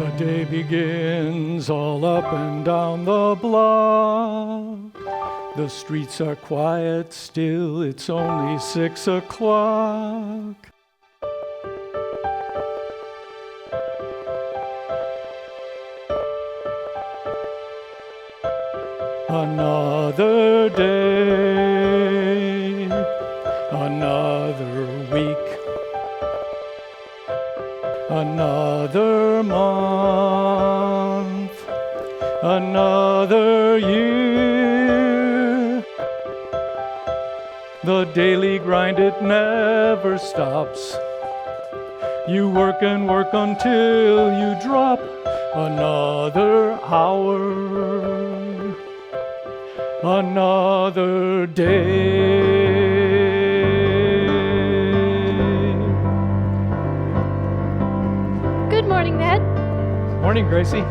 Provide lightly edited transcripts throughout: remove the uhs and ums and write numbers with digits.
The day begins all up and down the block. The streets are quiet still, it's only 6 o'clock. Another day, another week, another month, another year. The daily grind, it never stops. You work and work until you drop. Another hour, another day. Good morning, Ned. Morning, Gracie.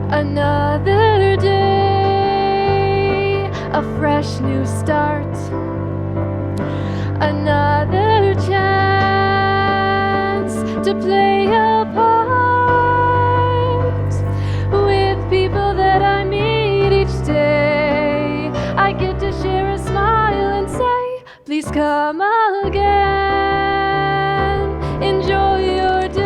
Another day, a fresh new start. Another chance to play a part with people that I meet each day. I get to share a smile and say, please come again. Enjoy your day.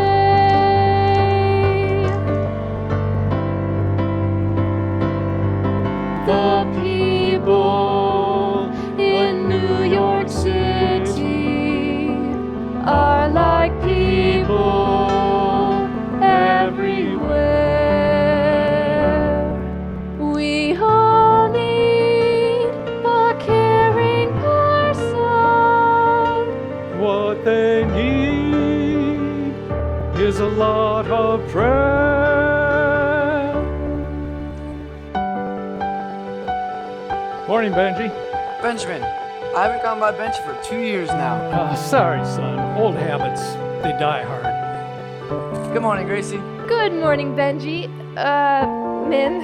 The people in New York City are like people everywhere. We all need a caring person. What they need is a lot of prayer. Morning, Benji. Benjamin, I haven't gone by Benji for 2 years now. Sorry, son. Old habits, they die hard. Good morning, Gracie. Good morning, Benji. Min.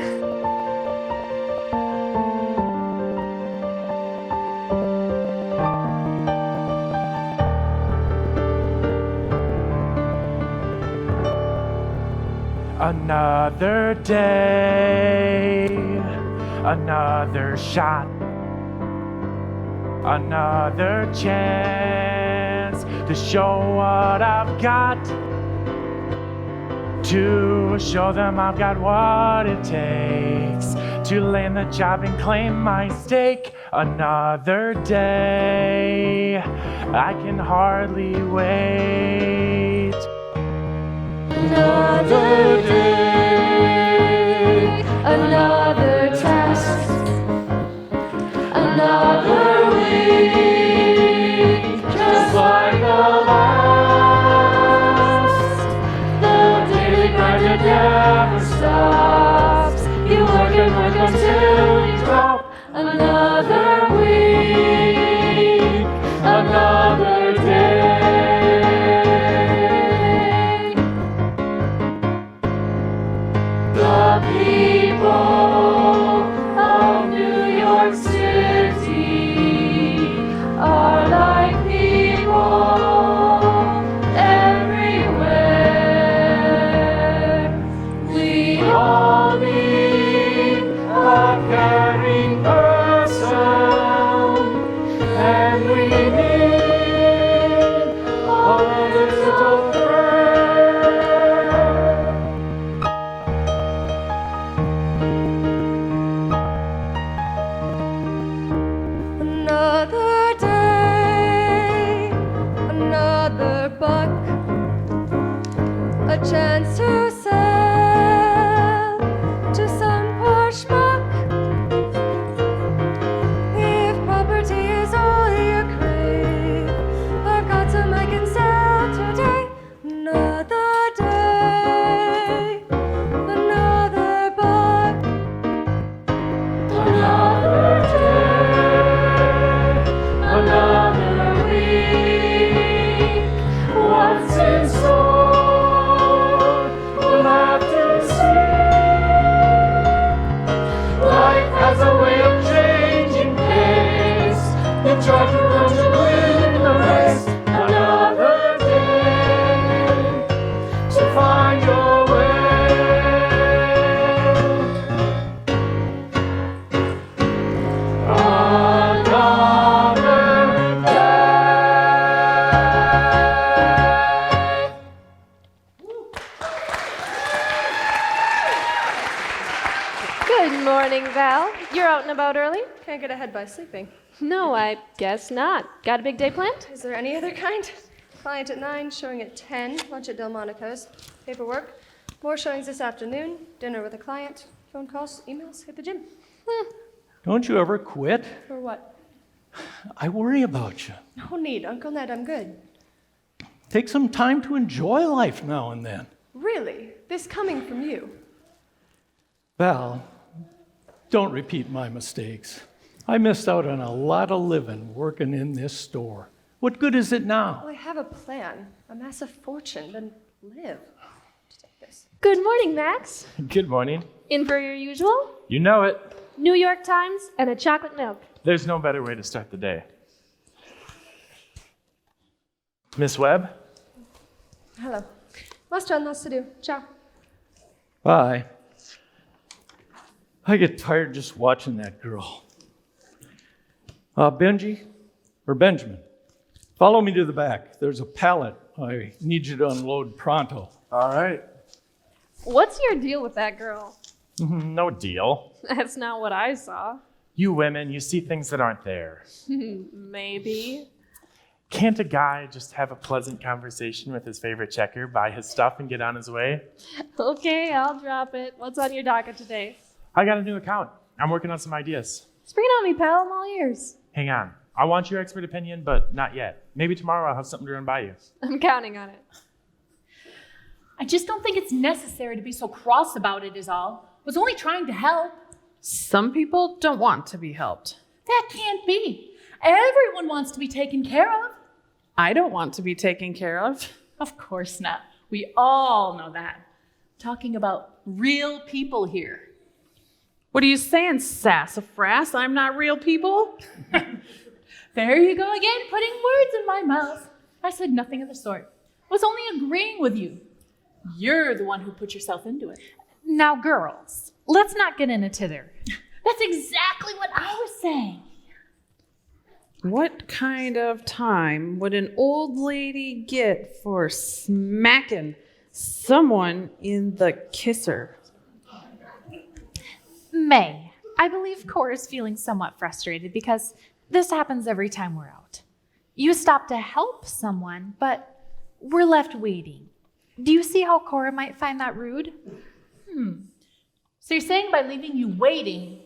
Another day, another shot, another chance to show what I've got, to show them I've got what it takes to land the job and claim my stake. Another day, I can hardly wait. Another day, another task, another week, just like the last. The daily grind, it never stops. You work and work until you drop. Another week, another day. The people of New York City are like people everywhere. We all need a caring person, and we need a little prayer. Another day, another buck, a chance to sell to some poor schmuck. If property is all you crave, I've got some I can sell today. Another day, another buck, another day, another week. What's in store morning, Val. You're out and about early? Can't get ahead by sleeping. No, I guess not. Got a big day planned? Is there any other kind? Client at 9, showing at 10, lunch at Delmonico's, paperwork, more showings this afternoon, dinner with a client, phone calls, emails, hit the gym. Don't you ever quit? For what? I worry about you. No need, Uncle Ned, I'm good. Take some time to enjoy life now and then. Really? This coming from you? Val, don't repeat my mistakes. I missed out on a lot of living working in this store. What good is it now? Well, I have a plan. Amass a fortune, then live. Just take this. Good morning, Max. Good morning. In for your usual? You know it. New York Times and a chocolate milk. There's no better way to start the day. Miss Webb? Hello. Lots done, lots to do. Ciao. Bye. I get tired just watching that girl. Benji, or Benjamin, follow me to the back. There's a pallet I need you to unload pronto. All right. What's your deal with that girl? No deal. That's not what I saw. You women, you see things that aren't there. Maybe. Can't a guy just have a pleasant conversation with his favorite checker, buy his stuff, and get on his way? Okay, I'll drop it. What's on your docket today? I got a new account. I'm working on some ideas. Spring it on me, pal. I'm all ears. Hang on. I want your expert opinion, but not yet. Maybe tomorrow I'll have something to run by you. I'm counting on it. I just don't think it's necessary to be so cross about it is all. I was only trying to help. Some people don't want to be helped. That can't be. Everyone wants to be taken care of. I don't want to be taken care of. Of course not. We all know that. Talking about real people here. What are you saying, sassafras? I'm not real people? There you go again, putting words in my mouth. I said nothing of the sort. I was only agreeing with you. You're the one who put yourself into it. Now, girls, let's not get in a tither. That's exactly what I was saying. What kind of time would an old lady get for smacking someone in the kisser? May, I believe Cora's feeling somewhat frustrated because this happens every time we're out. You stop to help someone, but we're left waiting. Do you see how Cora might find that rude? So you're saying by leaving you waiting,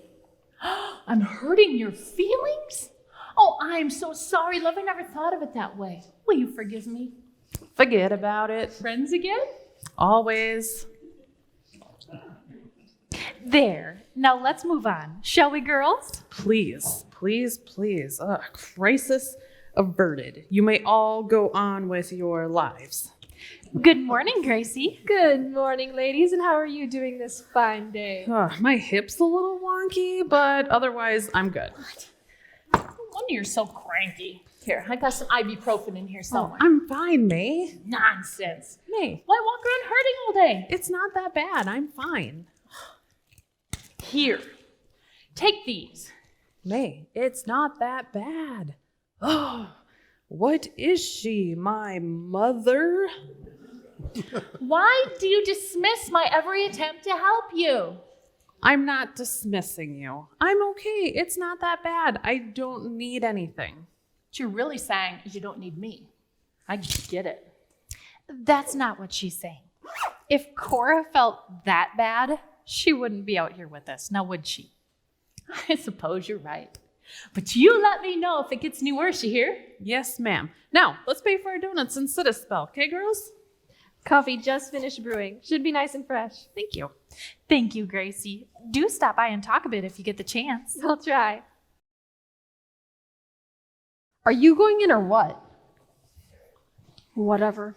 I'm hurting your feelings? Oh, I'm so sorry, love. I never thought of it that way. Will you forgive me? Forget about it. Friends again? Always. There. Now let's move on. Shall we, girls? Please, please, please. Crisis averted. You may all go on with your lives. Good morning, Gracie. Good morning, ladies, and how are you doing this fine day? My hip's a little wonky, but otherwise I'm good. No wonder you're so cranky. Here, I got some ibuprofen in here somewhere. I'm fine, May. Nonsense. May, Why walk around hurting all day? it's not that bad. I'm fine. Here, take these. May, it's not that bad. Oh, what is she, my mother? Why do you dismiss my every attempt to help you? I'm not dismissing you. I'm okay. It's not that bad. I don't need anything. What you're really saying is you don't need me. I get it. That's not what she's saying. If Cora felt that bad, she wouldn't be out here with us, now would she? I suppose you're right. But you let me know if it gets any worse, you hear? Yes, ma'am. Now, let's pay for our donuts and sit a spell, okay, girls? Coffee just finished brewing. Should be nice and fresh. Thank you. Thank you, Gracie. Do stop by and talk a bit if you get the chance. I'll try. Are you going in or what? Whatever.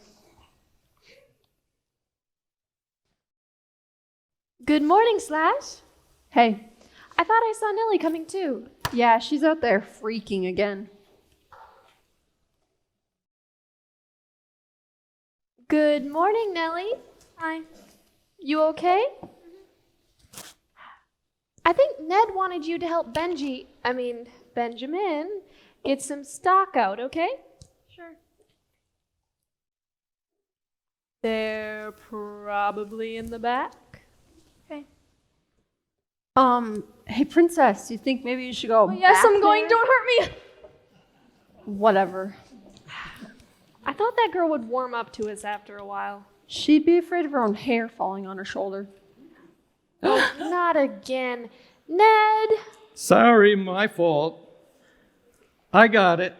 Good morning, Slash. Hey. I thought I saw Nellie coming too. Yeah, she's out there freaking again. Good morning, Nellie. Hi. You okay? I think Ned wanted you to help Benjamin, get some stock out, okay? Sure. They're probably in the back. Okay. Hey, Princess, you think maybe you should go Yes, back I'm going. there? Don't hurt me. Whatever. I thought that girl would warm up to us after a while. She'd be afraid of her own hair falling on her shoulder. Oh, not again. Ned! Sorry, my fault. I got it.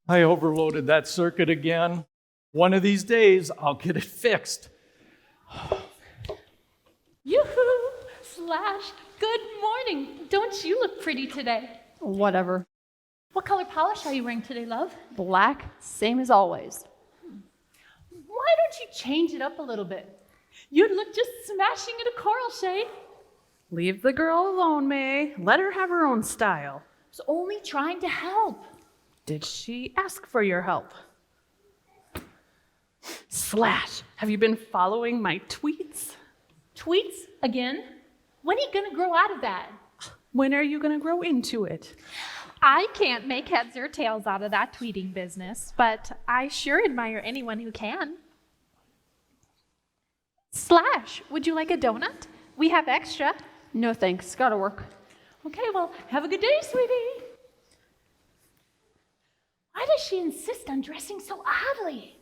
I overloaded that circuit again. One of these days, I'll get it fixed. Yoo-hoo! Slash, good morning. Don't you look pretty today? Whatever. What color polish are you wearing today, love? Black, same as always. Why don't you change it up a little bit? You'd look just smashing in a coral shade. Leave the girl alone, May. Let her have her own style. I was only trying to help. Did she ask for your help? Slash, have you been following my tweets? Tweets again? When are you gonna grow out of that? When are you going to grow into it? I can't make heads or tails out of that tweeting business, but I sure admire anyone who can. Slash, would you like a donut? We have extra. No thanks, gotta work. Okay, well, have a good day, sweetie. Why does she insist on dressing so oddly?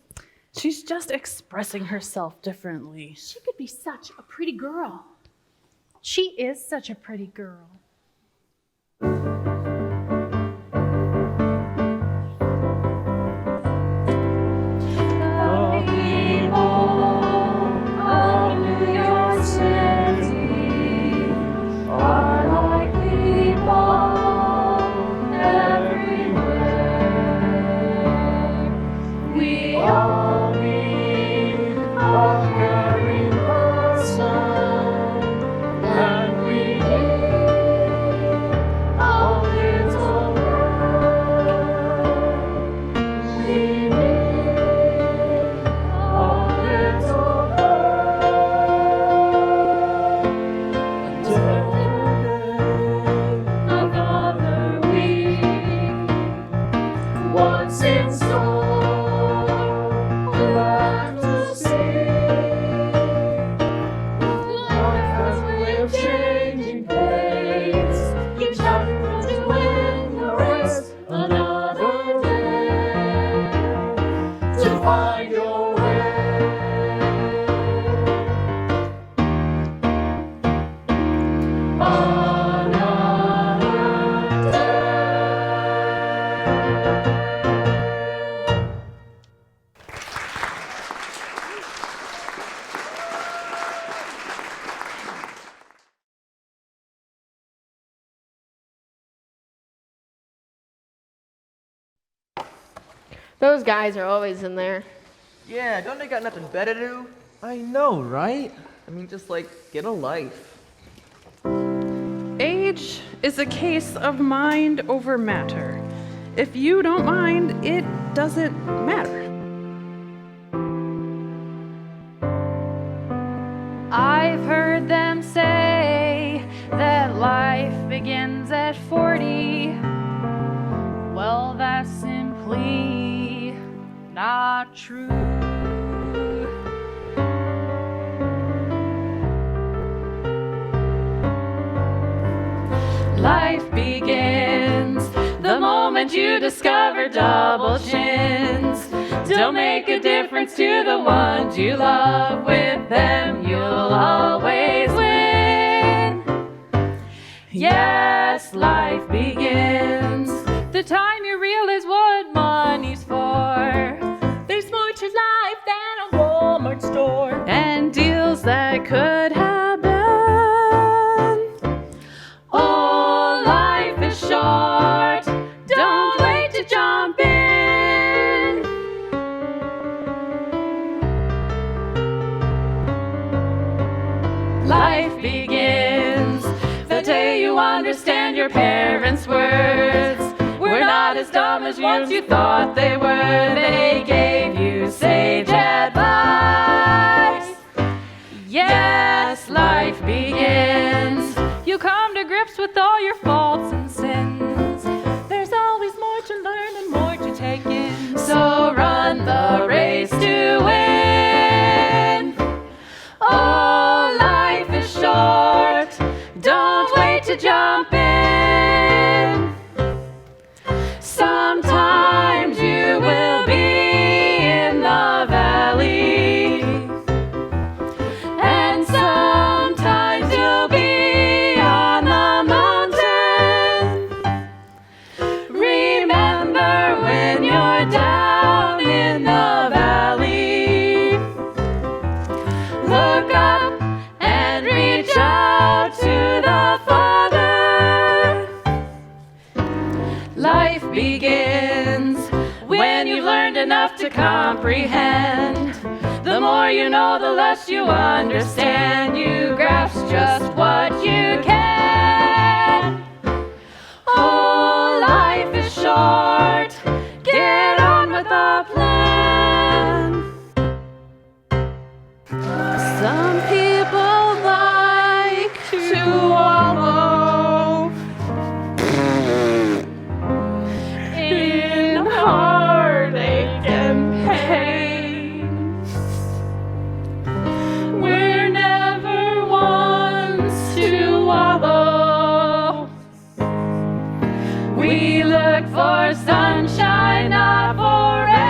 She's just expressing herself differently. She could be such a pretty girl. She is such a pretty girl. Those guys are always in there. Yeah, don't they got nothing better to do? I know, right? I mean, just like, get a life. Age is a case of mind over matter. If you don't mind, it doesn't matter. I've heard them say that life begins at 40. Well, that's simply not true. Life begins the moment you discover double chins. Don't make a difference to the ones you love. With them, you'll always win. Yes, life begins the time you realize what money's for. There's more to life than a Walmart store And deals that could happen. Oh, life is short. Don't wait to jump in. Life begins the day you understand your parents' words. We're not as dumb as once you thought they were. They gave you sage advice. Yes, life begins. You come to grips with all your faults and sins. There's always more to learn and more to take in. So run the race to win. Oh, remember when you're down in the valley. Look up and reach out to the Father. Life begins when you've learned enough to comprehend. The more you know, the less you understand. You grasp just what you can. Oh, life is short. Get on with the plan. Some people like to wallow in heartache and pain. We're never ones to wallow. We look for sunshine, not for rain.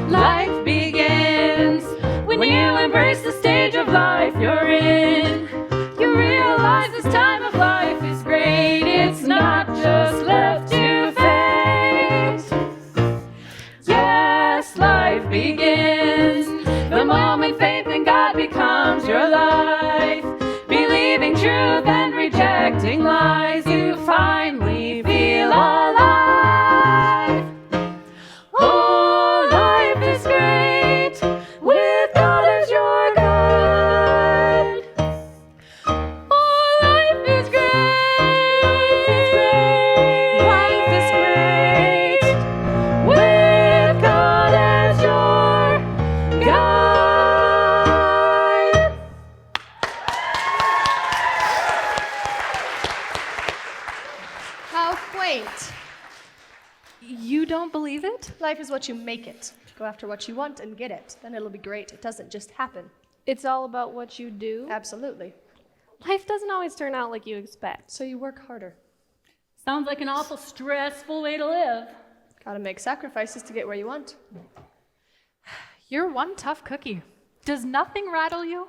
Life begins when you embrace the stage of life you're in. You realize this time of life is great. It's not just left to fate. Yes, life begins the moment faith in God becomes your life. Believing truth and rejecting lies, you finally feel alive. Oh, life is great with God as your guide. Oh, life is great. Life is great with God as your guide. How quaint. You don't believe it? Life is what you make it. Go after what you want and get it. Then it'll be great. It doesn't just happen. It's all about what you do. Absolutely. Life doesn't always turn out like you expect. So you work harder. Sounds like an awful stressful way to live. Gotta make sacrifices to get where you want. You're one tough cookie. Does nothing rattle you?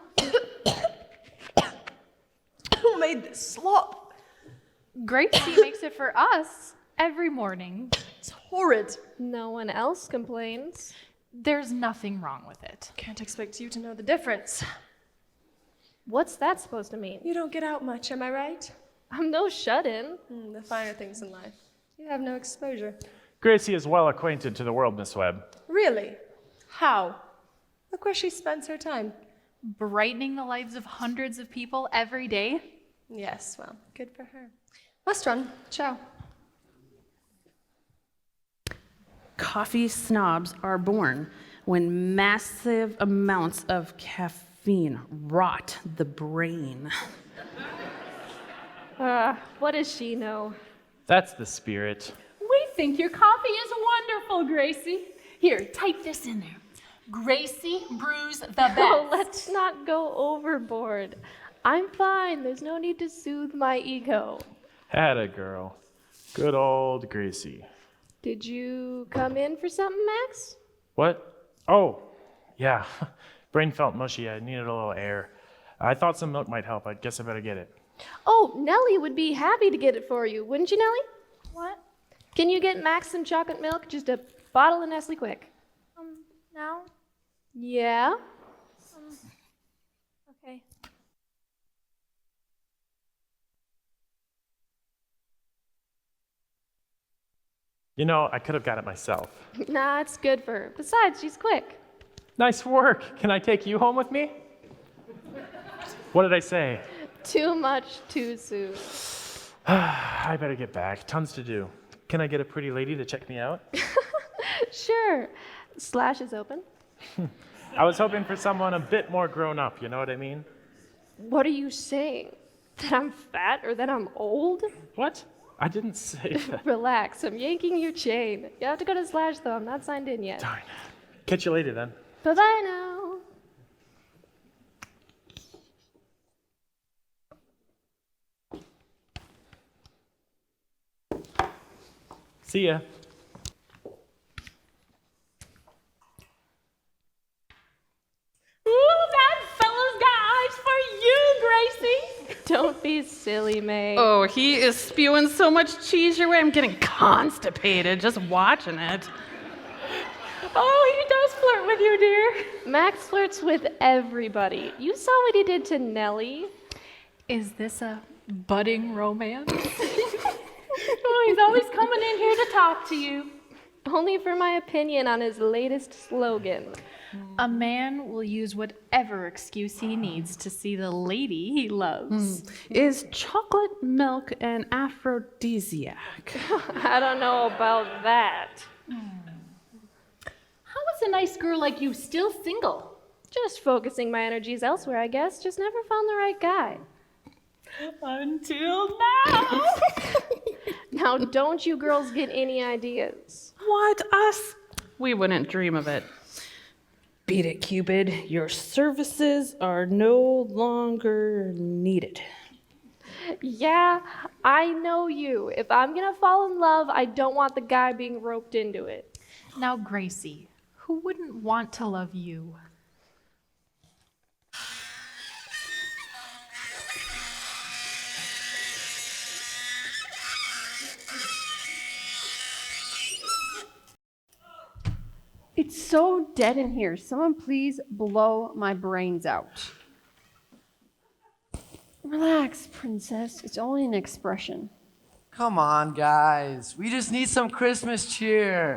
Who made this slop? Gracie makes it for us every morning. It's horrid. No one else complains. There's nothing wrong with it. Can't expect you to know the difference. What's that supposed to mean? You don't get out much, am I right? I'm no shut-in. The finer things in life. You have no exposure. Gracie is well acquainted to the world, Miss Webb. Really? How? Look where she spends her time. Brightening the lives of hundreds of people every day. Yes, well, good for her. Must run. Ciao. Coffee snobs are born when massive amounts of caffeine rot the brain. What does she know? That's the spirit. We think your coffee is wonderful, Gracie. Here, type this in there. Gracie brews the best. Oh, let's not go overboard. I'm fine. There's no need to soothe my ego. Atta girl. Good old Gracie. Did you come in for something, Max? What? Oh, yeah. Brain felt mushy. I needed a little air. I thought some milk might help. I guess I better get it. Oh, Nellie would be happy to get it for you, wouldn't you, Nellie? What? Can you get Max some chocolate milk? Just a bottle of Nestle quick. Now? Yeah? Okay. You know, I could have got it myself. Nah, it's good for her. Besides, she's quick. Nice work. Can I take you home with me? What did I say? Too much too soon. I better get back. Tons to do. Can I get a pretty lady to check me out? Sure. Slash is open. I was hoping for someone a bit more grown up, you know what I mean? What are you saying? That I'm fat or that I'm old? What? I didn't say that. Relax, I'm yanking your chain. You have to go to Slash though, I'm not signed in yet. Darn. Catch you later then. Bye-bye now. See ya. Ooh, that fella's got eyes for you, Gracie. Don't be silly, May. Oh, he is spewing so much cheese your way. I'm getting constipated just watching it. Oh, he does flirt with you, dear. Max flirts with everybody. You saw what he did to Nellie. Is this a budding romance? Oh, he's always coming in here to talk to you. Only for my opinion on his latest slogan. A man will use whatever excuse he needs to see the lady he loves. Is chocolate milk an aphrodisiac? I don't know about that. How is a nice girl like you still single? Just focusing my energies elsewhere, I guess. Just never found the right guy. Until now. Now, don't you girls get any ideas? What, us? We wouldn't dream of it. Beat it, Cupid. Your services are no longer needed. Yeah, I know you. If I'm gonna fall in love, I don't want the guy being roped into it. Now, Gracie, who wouldn't want to love you? It's so dead in here. Someone please blow my brains out. Relax, princess. It's only an expression. Come on, guys. We just need some Christmas cheer.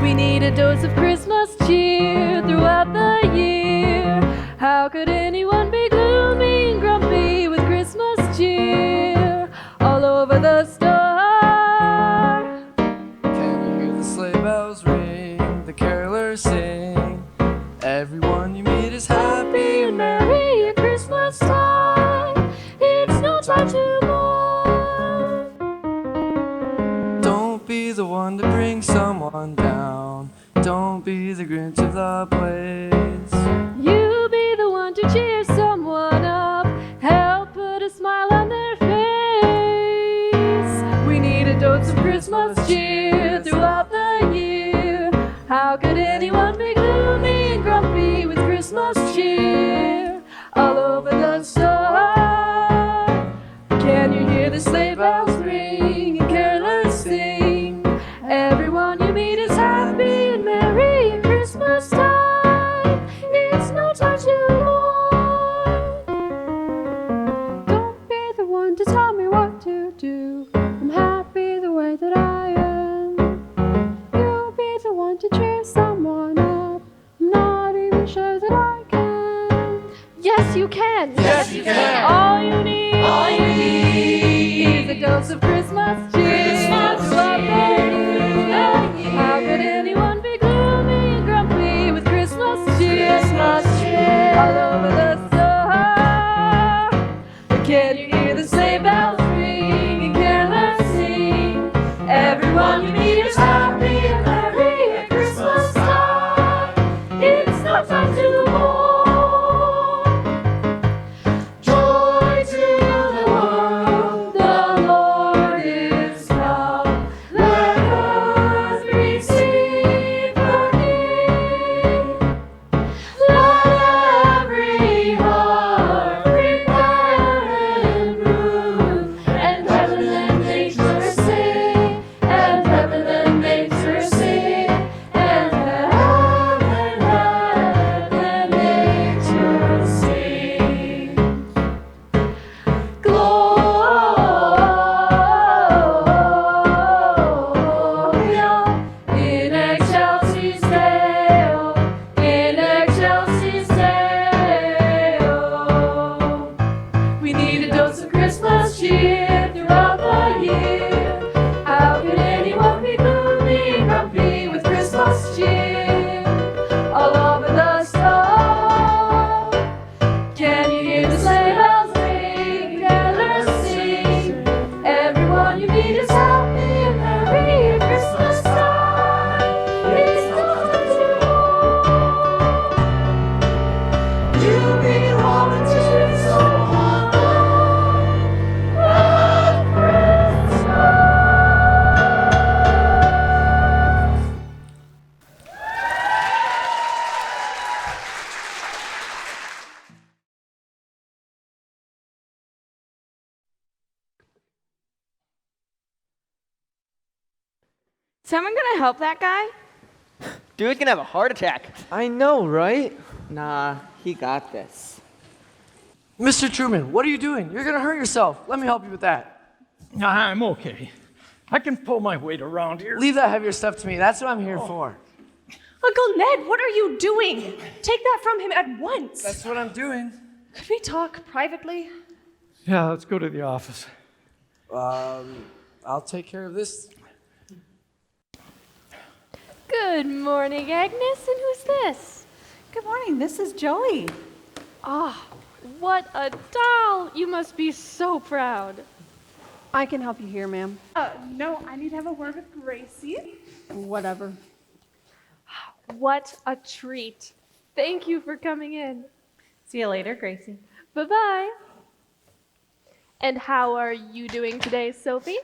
We need a dose of Christmas cheer throughout the year. How could anyone be gloomy and grumpy with Christmas cheer all over the star? Can you hear the sleigh bells ring, the carolers sing? Everyone you meet is happy and merry At Christmas time, it's no time to mourn. Don't be the one to bring someone down. Don't be the Grinch of the place. You be the one to cheer someone up, help put a smile on their face. We need a dose of Christmas cheer throughout the year. How could anyone be gloomy and grumpy with Christmas cheer all over the star? Can you hear the sleigh bells ring and carolers sing? Everyone you meet is happy and merry at Christmas time. It's no time to mourn. Don't be the one to tell me what to do. I'm happy the way that I am. You'll be the one to cheer someone up. I'm not even sure that I can. Yes, you can. Yes, you can. All you need is a dose of Christmas cheer. How could anyone be gloomy and grumpy with Christmas cheer all over the star? Can you hear the sleigh bells ring and carolers sing? Everyone you meet is happy and merry at Christmas time. It's no time to mourn. Joy to the world, the Lord is Someone gonna help that guy? Dude's gonna have a heart attack. I know, right? Nah, he got this. Mr. Truman, what are you doing? You're gonna hurt yourself. Let me help you with that. I'm okay. I can pull my weight around here. Leave that heavier stuff to me. That's what I'm here for. Uncle Ned, what are you doing? Take that from him at once. That's what I'm doing. Could we talk privately? Yeah, let's go to the office. I'll take care of this. Good morning, Agnes. And who's this? Good morning, this is Joey. Ah, what a doll. You must be so proud. I can help you here, ma'am. No, I need to have a word with Gracie. Whatever. What a treat. Thank you for coming in. See you later, Gracie. Bye-bye. And how are you doing today, Sophie?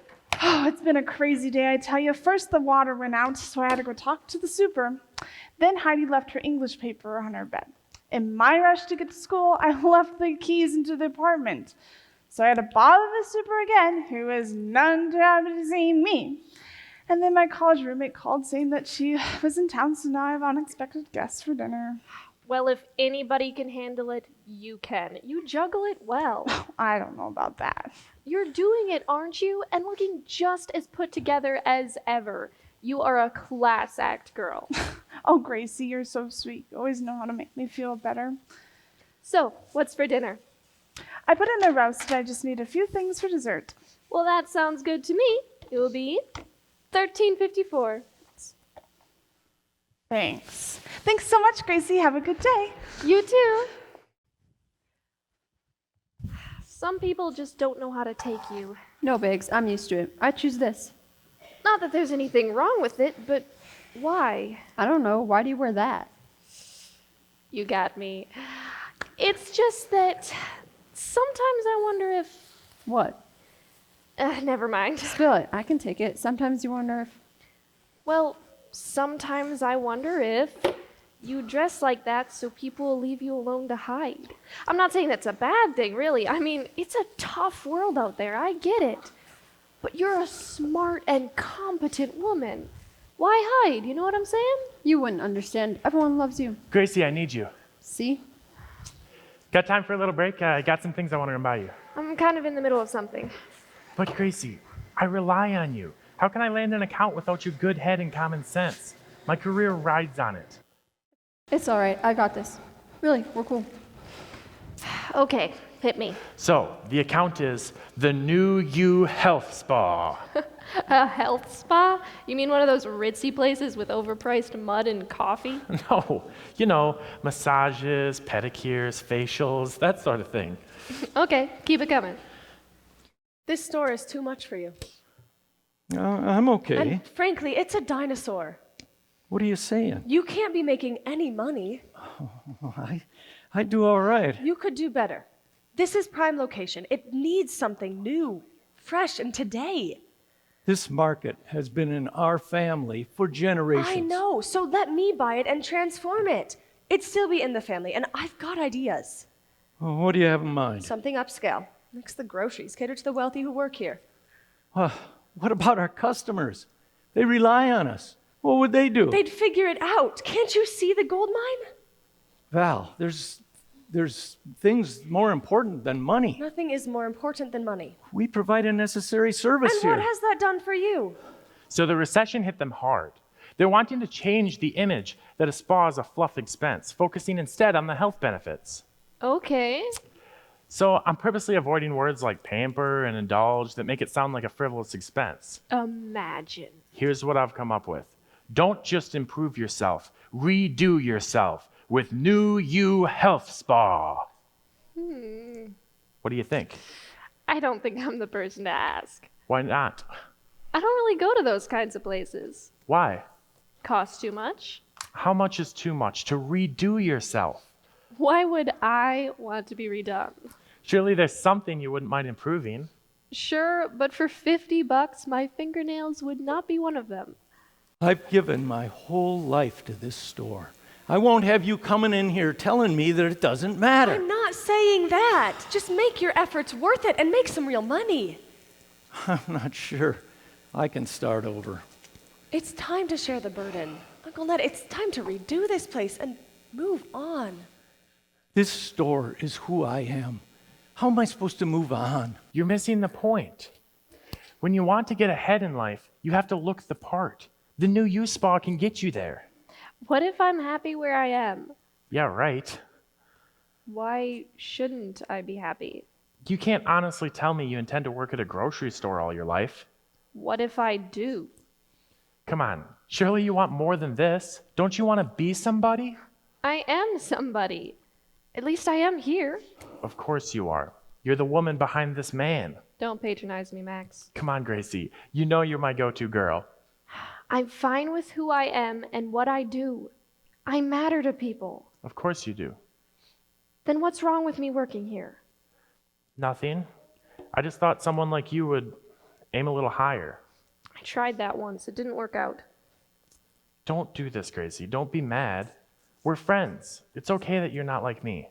Oh, it's been a crazy day, I tell you. First, the water went out, so I had to go talk to the super. Then Heidi left her English paper on her bed. In my rush to get to school, I left the keys into the apartment. So I had to bother the super again, who was none too happy to see me. And then my college roommate called saying that she was in town, so now I have unexpected guests for dinner. Well, if anybody can handle it, you can. You juggle it well. I don't know about that. You're doing it, aren't you? And looking just as put together as ever. You are a class act girl. Oh, Gracie, you're so sweet. You always know how to make me feel better. So, what's for dinner? I put in a roast, I just need a few things for dessert. Well, that sounds good to me. It will be $13.54. Thanks. Thanks so much, Gracie. Have a good day. You too. Some people just don't know how to take you. No, Biggs, I'm used to it. I choose this. Not that there's anything wrong with it, but why? I don't know. Why do you wear that? You got me. It's just that sometimes I wonder if... What? Never mind. Spill it. I can take it. Sometimes you wonder if... Well, sometimes I wonder if you dress like that so people will leave you alone to hide. I'm not saying that's a bad thing, really. I mean, it's a tough world out there. I get it. But you're a smart and competent woman. Why hide? You know what I'm saying? You wouldn't understand. Everyone loves you. Gracie, I need you. See? Got time for a little break? I got some things I want to run by you. I'm kind of in the middle of something. But Gracie, I rely on you. How can I land an account without your good head and common sense? My career rides on it. It's all right. I got this. Really, we're cool. Okay, hit me. So, the account is the New You Health Spa. A health spa? You mean one of those ritzy places with overpriced mud and coffee? No, you know, massages, pedicures, facials, that sort of thing. Okay, keep it coming. This store is too much for you. I'm okay. And frankly, it's a dinosaur. What are you saying? You can't be making any money. I do all right. You could do better. This is prime location. It needs something new, fresh, and today. This market has been in our family for generations. I know, so let me buy it and transform it. It'd still be in the family, and I've got ideas. Well, what do you have in mind? Something upscale. Mix the groceries, cater to the wealthy who work here. What about our customers? They rely on us. What would they do? They'd figure it out. Can't you see the gold mine? Val, there's things more important than money. Nothing is more important than money. We provide a necessary service And here. what has that done for you? So the recession hit them hard. They're wanting to change the image that a spa is a fluff expense, focusing instead on the health benefits. Okay. So I'm purposely avoiding words like pamper and indulge that make it sound like a frivolous expense. Imagine. Here's what I've come up with. Don't just improve yourself, redo yourself with New You Health Spa. What do you think? I don't think I'm the person to ask. Why not? I don't really go to those kinds of places. Why? Cost too much? How much is too much to redo yourself? Why would I want to be redone? Surely there's something you wouldn't mind improving. Sure, but for $50, my fingernails would not be one of them. I've given my whole life to this store. I won't have you coming in here telling me that it doesn't matter. I'm not saying that. Just make your efforts worth it and make some real money. I'm not sure I can start over. It's time to share the burden. Uncle Ned, it's time to redo this place and move on. This store is who I am. How am I supposed to move on? You're missing the point. When you want to get ahead in life, you have to look the part. The new youth spa can get you there. What if I'm happy where I am? Yeah, right. Why shouldn't I be happy? You can't honestly tell me you intend to work at a grocery store all your life. What if I do? Come on, surely you want more than this. Don't you want to be somebody? I am somebody. At least I am here. Of course you are. You're the woman behind this man. Don't patronize me, Max. Come on, Gracie. You know you're my go-to girl. I'm fine with who I am and what I do. I matter to people. Of course you do. Then what's wrong with me working here? Nothing. I just thought someone like you would aim a little higher. I tried that once. It didn't work out. Don't do this, Gracie. Don't be mad. We're friends. It's okay that you're not like me.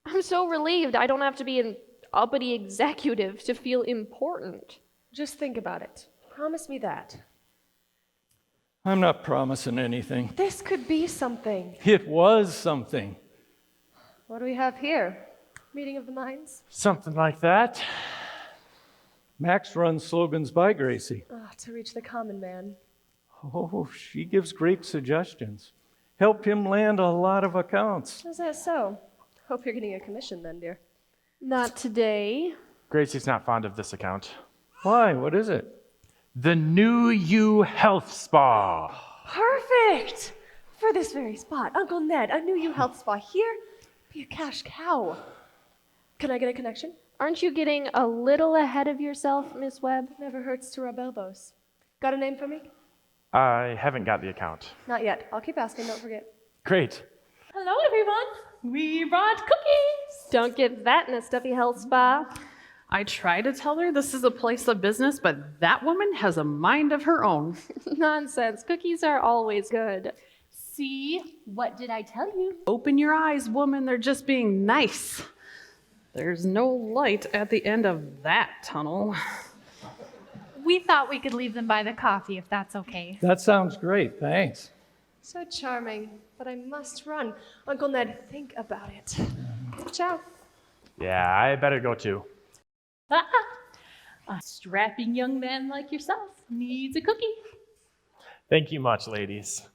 I'm so relieved I don't have to be an uppity executive to feel important. Just think about it. Promise me that. I'm not promising anything. This could be something. It was something. What do we have here? Meeting of the minds? Something like that. Max runs slogans by Gracie. To reach the common man. Oh, she gives great suggestions. Helped him land a lot of accounts. Is that so? Hope you're getting a commission then, dear. Not today. Gracie's not fond of this account. Why? What is it? The New You Health Spa. Perfect! For this very spot. Uncle Ned, a new you health spa here. Be a cash cow. Can I get a connection? Aren't you getting a little ahead of yourself, Miss Webb? Never hurts to rub elbows. Got a name for me? I haven't got the account. Not yet. I'll keep asking, don't forget. Great. Hello, everyone. We brought cookies. Don't get that in a stuffy health spa. I try to tell her this is a place of business, but that woman has a mind of her own. Nonsense. Cookies are always good. See, what did I tell you? Open your eyes, woman. They're just being nice. There's no light at the end of that tunnel. We thought we could leave them by the coffee if that's okay. That sounds great, thanks. So charming, but I must run. Uncle Ned, think about it. Ciao. Yeah, I better go too. A strapping young man like yourself needs a cookie. Thank you much, ladies.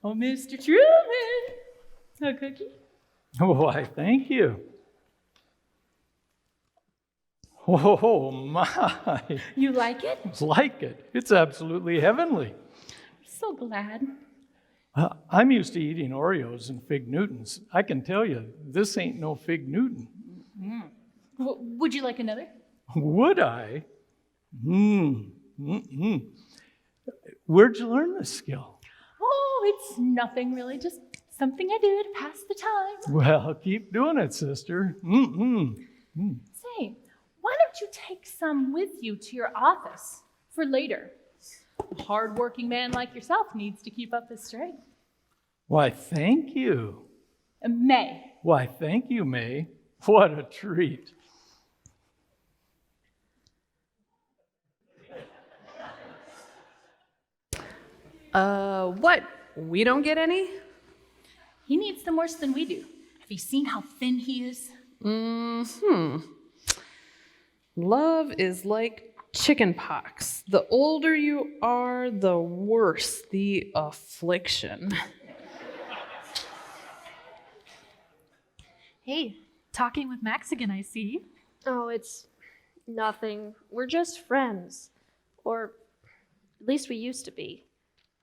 Oh, Mr. Truman, a cookie? Why, thank you. Oh, my. You like it? Like it. It's absolutely heavenly. So glad. I'm used to eating Oreos and Fig Newtons. I can tell you, this ain't no Fig Newton. Would you like another? Would I? Where'd you learn this skill? Oh, it's nothing really, just something I do to pass the time. Well, keep doing it, sister. Say, why don't you take some with you to your office for later? A hard-working man like yourself needs to keep up his strength. Why, thank you. May. Why, thank you, May. What a treat. What? We don't get any? He needs them worse than we do. Have you seen how thin he is? Love is like chicken pox. The older you are, the worse the affliction. Hey, talking with Max again, I see. Oh, it's nothing. We're just friends. Or at least we used to be.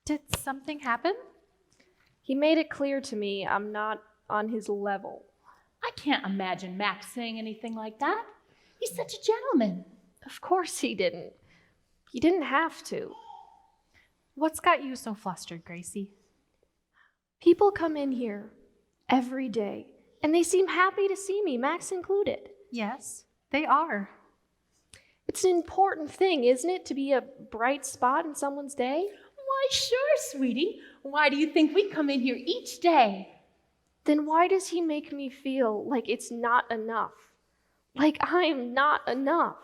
Did something happen? He made it clear to me I'm not on his level. I can't imagine Max saying anything like that. He's such a gentleman. Of course he didn't. He didn't have to. What's got you so flustered, Gracie? People come in here every day, and they seem happy to see me, Max included. Yes, they are. It's an important thing, isn't it, to be a bright spot in someone's day? Why, sure, sweetie. Why do you think we come in here each day? Then why does he make me feel like it's not enough? Like I'm not enough?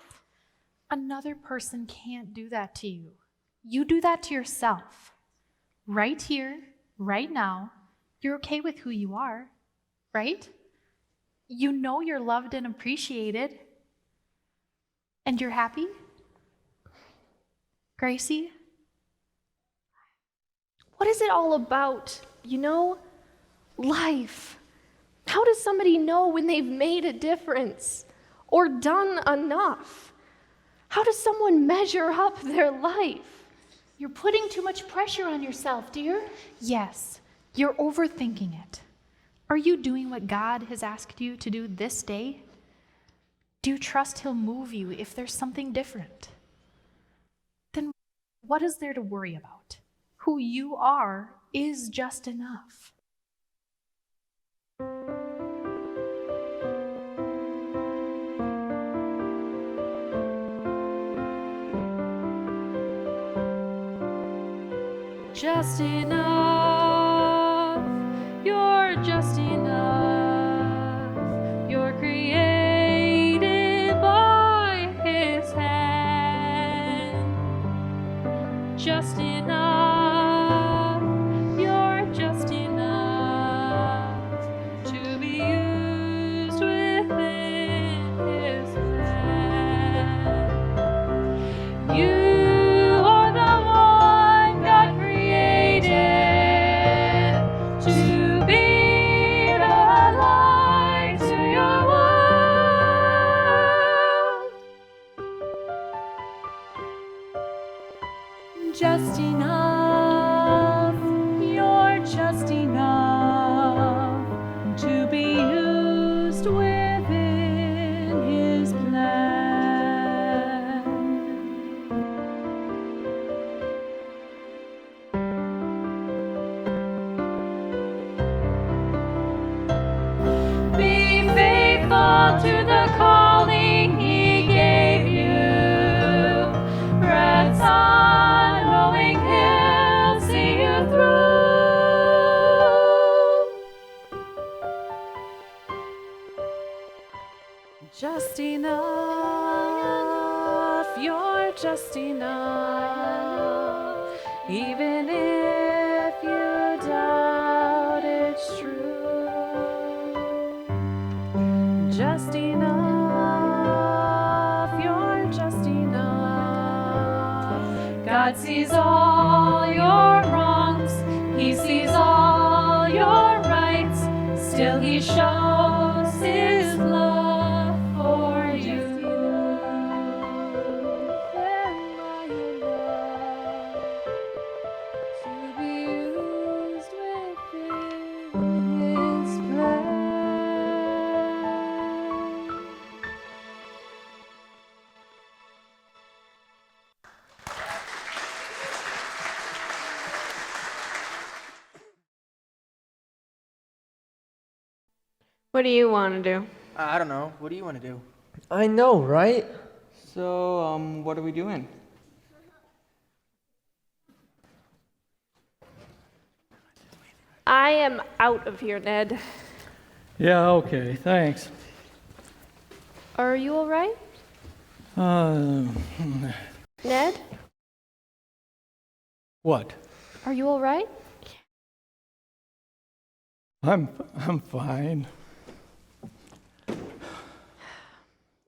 Another person can't do that to you. You do that to yourself. Right here, right now, you're okay with who you are, right? You know you're loved and appreciated. And you're happy? Gracie? What is it all about? You know, life. How does somebody know when they've made a difference or done enough? How does someone measure up their life? You're putting too much pressure on yourself, dear. Yes, you're overthinking it. Are you doing what God has asked you to do this day? Do you trust He'll move you if there's something different? Then what is there to worry about? Who you are is just enough. Just enough, you're just enough. You're created by His hand. Just enough, you're just enough to be used within His plan. You are the one God created to be the light to your world. Just enough, you're just enough to be used within His plan. Be faithful to the calling He gave you. Press on, knowing He'll see you through. Just enough, you're just enough. Even if you doubt it's true. Just enough, you're just enough. God sees all your wrongs, He sees all your rights. Still He shows His love for you. To be used within His plan. What do you want to do? I don't know. What do you want to do? I know, right? So, what are we doing? I am out of here, Ned. Yeah, okay, thanks. Are you all right, Uh, Ned? what? Are you all right? I'm fine.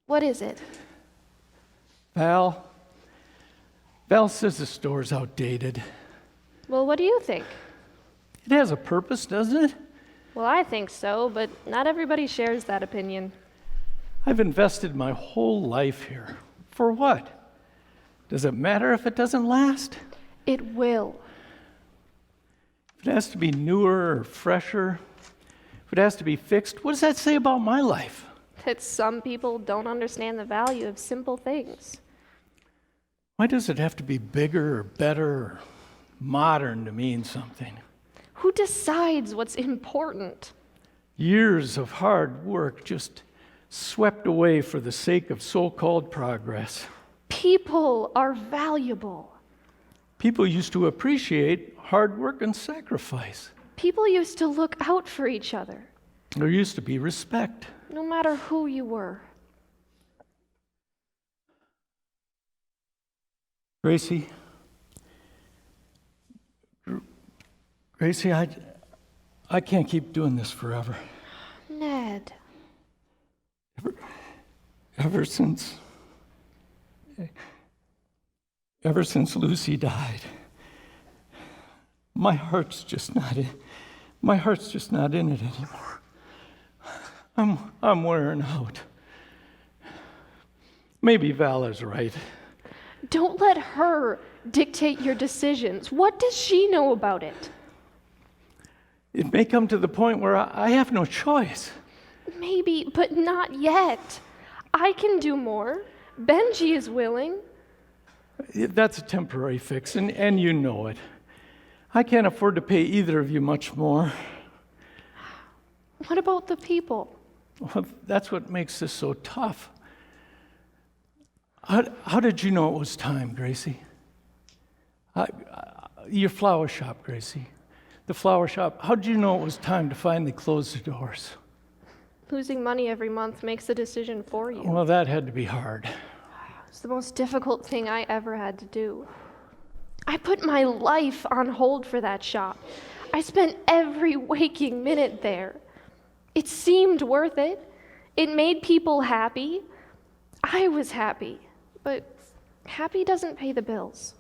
What is it? Val says the store's outdated. Well, what do you think? It has a purpose, doesn't it? Well, I think so, but not everybody shares that opinion. I've invested my whole life here. For what? Does it matter if it doesn't last? It will. If it has to be newer or fresher, if it has to be fixed, what does that say about my life? That some people don't understand the value of simple things. Why does it have to be bigger or better or modern to mean something? Who decides what's important? Years of hard work just swept away for the sake of so-called progress. People are valuable. People used to appreciate hard work and sacrifice. People used to look out for each other, There used to be respect. no matter who you were. Gracie, I can't keep doing this forever. Ned. Ever since Lucy died, my heart's just not in it anymore. I'm wearing out. Maybe Val is right. Don't let her dictate your decisions. What does she know about it? It may come to the point where I have no choice. Maybe, but not yet. I can do more. Benji is willing. That's a temporary fix, and you know it. I can't afford to pay either of you much more. What about the people? Well, that's what makes this so tough. How did you know it was time, Gracie? Your flower shop, Gracie. The flower shop. How did you know it was time to finally close the doors? Losing money every month makes the decision for you. Well, that had to be hard. It's the most difficult thing I ever had to do. I put my life on hold for that shop. I spent every waking minute there. It seemed worth it. It made people happy. I was happy. But happy doesn't pay the bills.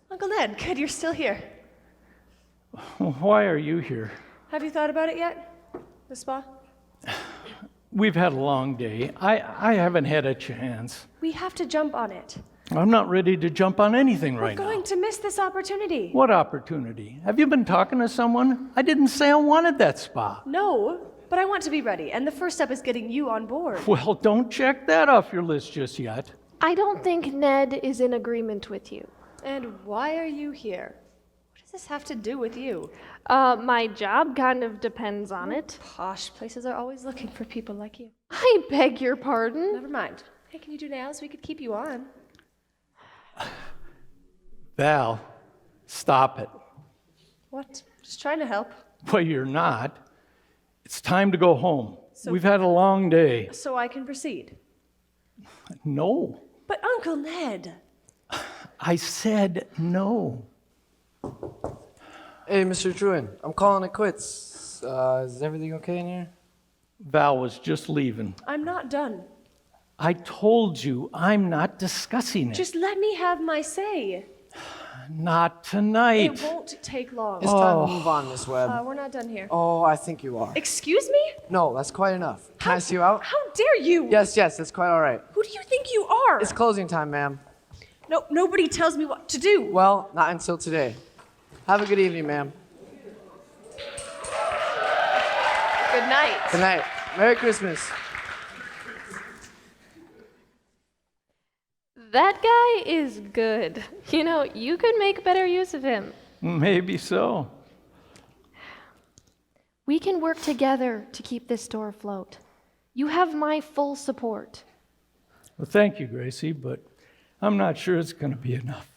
Uncle Ned, good, you're still here. Why are you here? Have you thought about it yet? The spa? We've had a long day. I haven't had a chance. We have to jump on it. I'm not ready to jump on anything right now. We're going to miss this opportunity. What opportunity? Have you been talking to someone? I didn't say I wanted that spa. No, but I want to be ready, and the first step is getting you on board. Well, don't check that off your list just yet. I don't think Ned is in agreement with you. And why are you here? What does this have to do with you? My job kind of depends on it. Posh places are always looking for people like you. I beg your pardon. Never mind. Hey, can you do nails? We could keep you on. Val, stop it. What? Just trying to help. Well, you're not. It's time to go home. We've had a long day. So I can proceed. No. But Uncle Ned. I said no. Hey, Mr. Truman, I'm calling it quits. Is everything okay in here? Val was just leaving. I'm not done. I told you I'm not discussing it. Just let me have my say. Not tonight. It won't take long. It's time to move on, Miss Webb. We're not done here. Oh, I think you are. Excuse me? No, that's quite enough. Can I see you out? How dare you? Yes, that's quite all right. Who do you think you are? It's closing time, ma'am. No, nobody tells me what to do. Well, not until today. Have a good evening, ma'am. Good night. Good night. Merry Christmas. That guy is good. You know, you could make better use of him. Maybe so. We can work together to keep this store afloat. You have my full support. Well, thank you, Gracie, but I'm not sure it's going to be enough.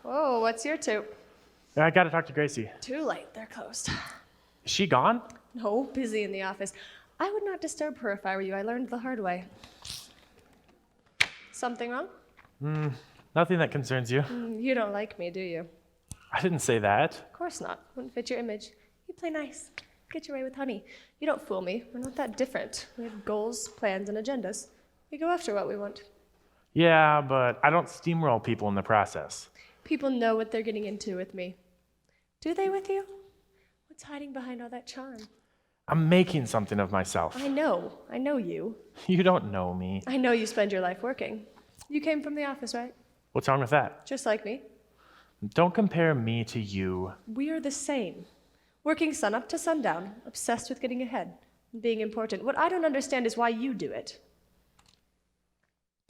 Whoa, what's your toot? I gotta talk to Gracie. Too late, they're closed. Is she gone? No, busy in the office. I would not disturb her if I were you. I learned the hard way. Something wrong? Nothing that concerns you. You don't like me, do you? I didn't say that. Of course not. Wouldn't fit your image. You play nice. Get your way with honey. You don't fool me. We're not that different. We have goals, plans, and agendas. We go after what we want. Yeah, but I don't steamroll people in the process. People know what they're getting into with me. Do they with you? What's hiding behind all that charm? I'm making something of myself. I know you. You don't know me. I know you spend your life working. You came from the office, right? What's wrong with that? Just like me. Don't compare me to you. We're the same. Working sun up to sundown, obsessed with getting ahead, being important. What I don't understand is why you do it.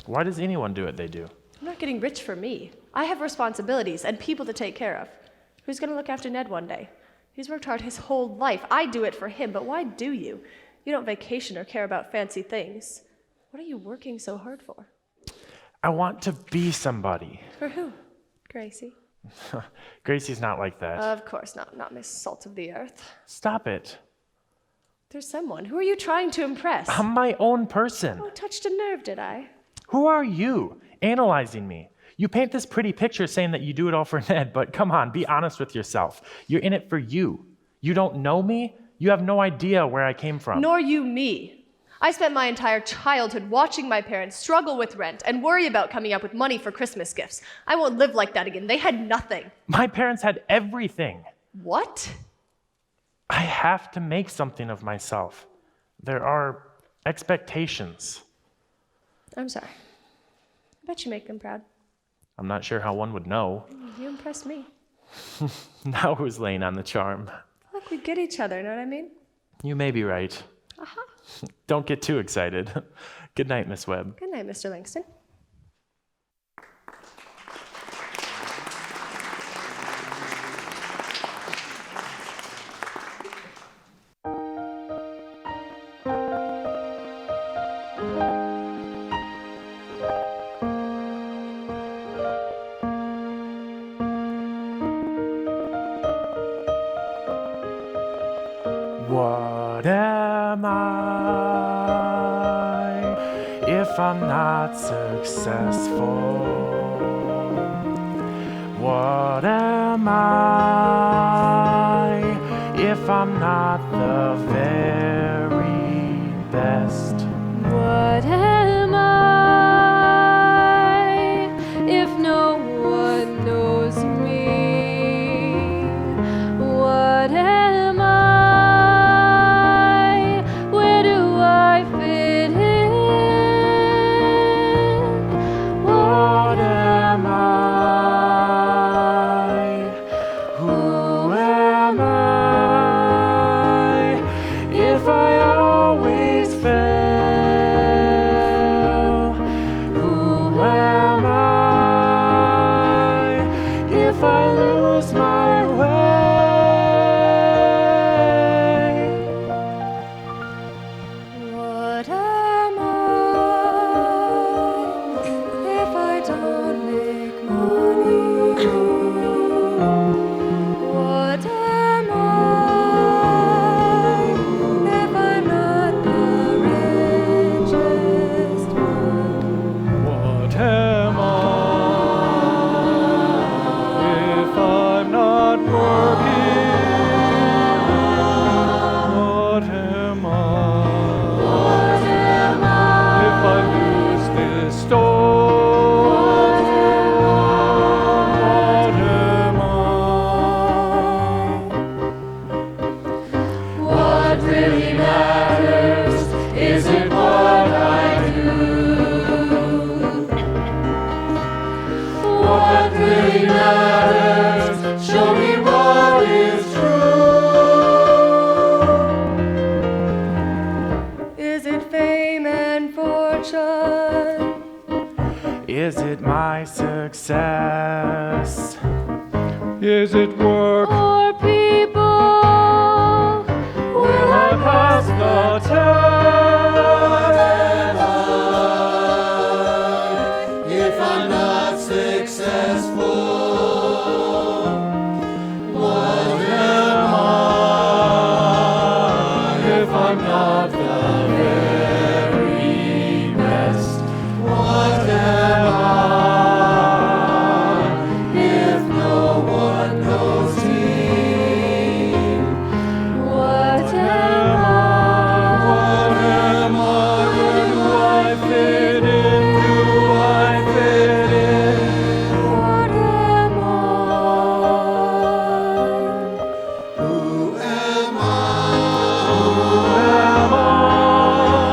Why does anyone do what they do? I'm not getting rich for me. I have responsibilities and people to take care of. Who's going to look after Ned one day? He's worked hard his whole life. I do it for him, but why do you? You don't vacation or care about fancy things. What are you working so hard for? I want to be somebody. For who? Gracie? Gracie's not like that. Of course not. Not Miss Salt of the Earth. Stop it. There's someone. Who are you trying to impress? I'm my own person. Oh, touched a nerve, did I? Who are you? analyzing me. You paint this pretty picture saying that you do it all for Ned, but come on, be honest with yourself. You're in it for you. You don't know me. You have no idea where I came from. Nor you me. I spent my entire childhood watching my parents struggle with rent and worry about coming up with money for Christmas gifts. I won't live like that again. They had nothing. My parents had everything. What? I have to make something of myself. There are expectations. I'm sorry. I bet you make them proud. I'm not sure how one would know. You impressed me. Now who's laying on the charm? Look, we get each other, know what I mean? You may be right. Don't get too excited. Good night, Miss Webb. Good night, Mr. Langston. What am I if I'm not successful? What am I if I'm not the very best? What am I if no one knows me? What am I? Where do I fit in? What am I? Who am I if I always fail? Who am I if I lose my way? What am I if I don't make money? What am I if I'm not the richest one? What am I if I'm not working? What am I if I lose this store? What am I? What really matters? Is it what I do? What really matters? Show me what is true. Is it fame and fortune? Is it my success? Is it work? Or people? Will I pass the test? If I'm not successful, what am I if I'm not the very best? What am I if no one knows me? What am What am I? Where do I fit in? Do I fit in? What am I? Who am I? Am I?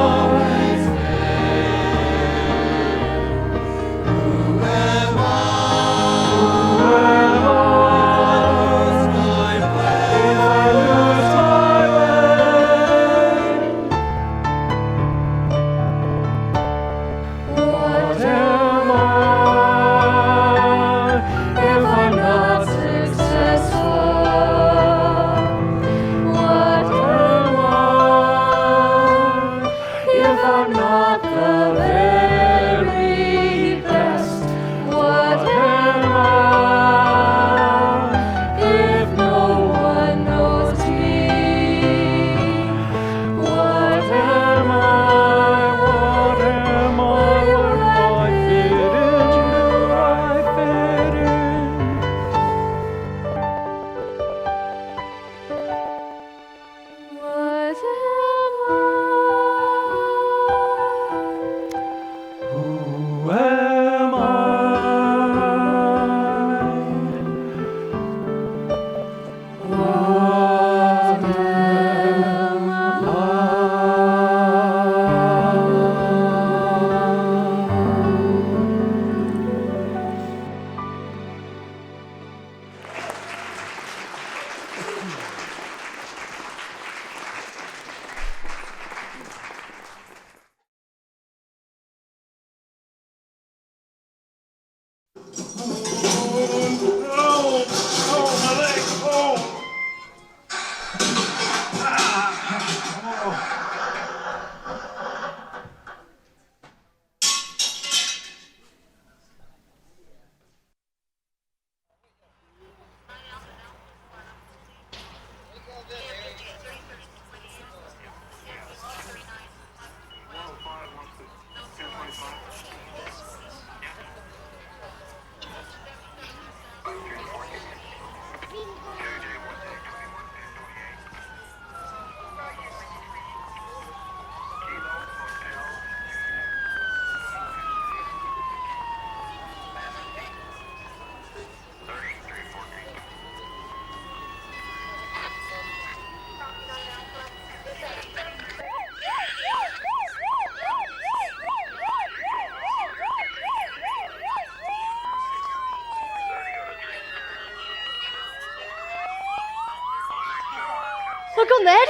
Uncle Ned?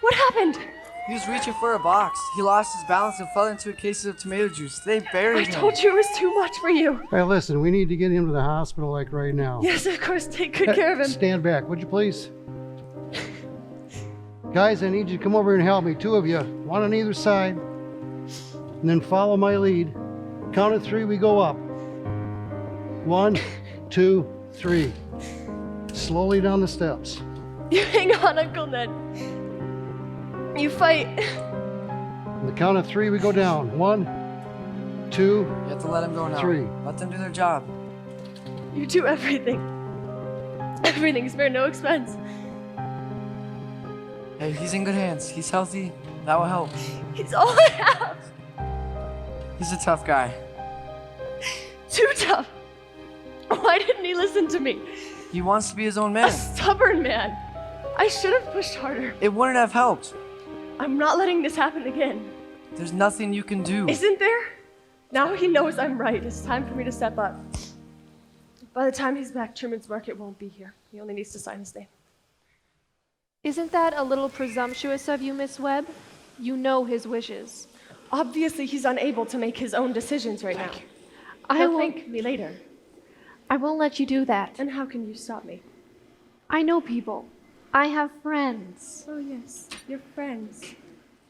What happened? He was reaching for a box. He lost his balance and fell into a case of tomato juice. They buried him. I told you it was too much for you. Hey, listen, we need to get him to the hospital like right now. Yes, of course. Take good care of him. Stand back, would you please? Guys, I need you to come over and help me. 2 of you, one on either side. And then follow my lead. Count of 3, we go up. 1, 2, 3. Slowly down the steps. You hang on, Uncle Ned. You fight. On the count of 3, we go down. 1, 2, You have to let him go now. 3. Let them do their job. You do everything. Everything. Spare no expense. Hey, he's in good hands. He's healthy. That will help. It's all I have. He's a tough guy. Too tough. Why didn't he listen to me? He wants to be his own man. A stubborn man. I should have pushed harder. It wouldn't have helped. I'm not letting this happen again. There's nothing you can do. Isn't there? Now he knows I'm right. It's time for me to step up. By the time he's back, Truman's Market won't be here. He only needs to sign his name. Isn't that a little presumptuous of you, Miss Webb? You know his wishes. Obviously, he's unable to make his own decisions right now. He'll thank me later. I won't let you do that. And how can you stop me? I know people. I have friends. Oh, yes, your friends.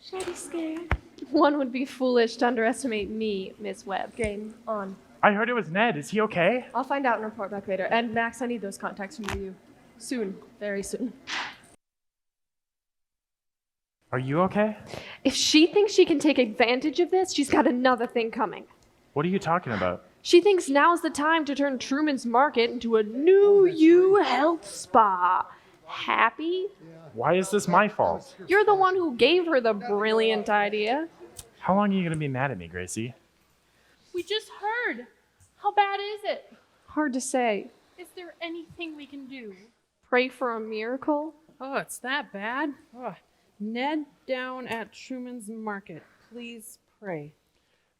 Should I be scared? One would be foolish to underestimate me, Miss Webb. Game on. I heard it was Ned. Is he okay? I'll find out and report back later. And Max, I need those contacts from you. Soon. Very soon. Are you okay? If she thinks she can take advantage of this, she's got another thing coming. What are you talking about? She thinks now's the time to turn Truman's Market into a new health spa. Happy? Why is this my fault? You're the one who gave her the brilliant idea. How long are you going to be mad at me, Gracie? We just heard. How bad is it? Hard to say. Is there anything we can do? Pray for a miracle? Oh, it's that bad? Oh, Ned down at Truman's Market. Please pray.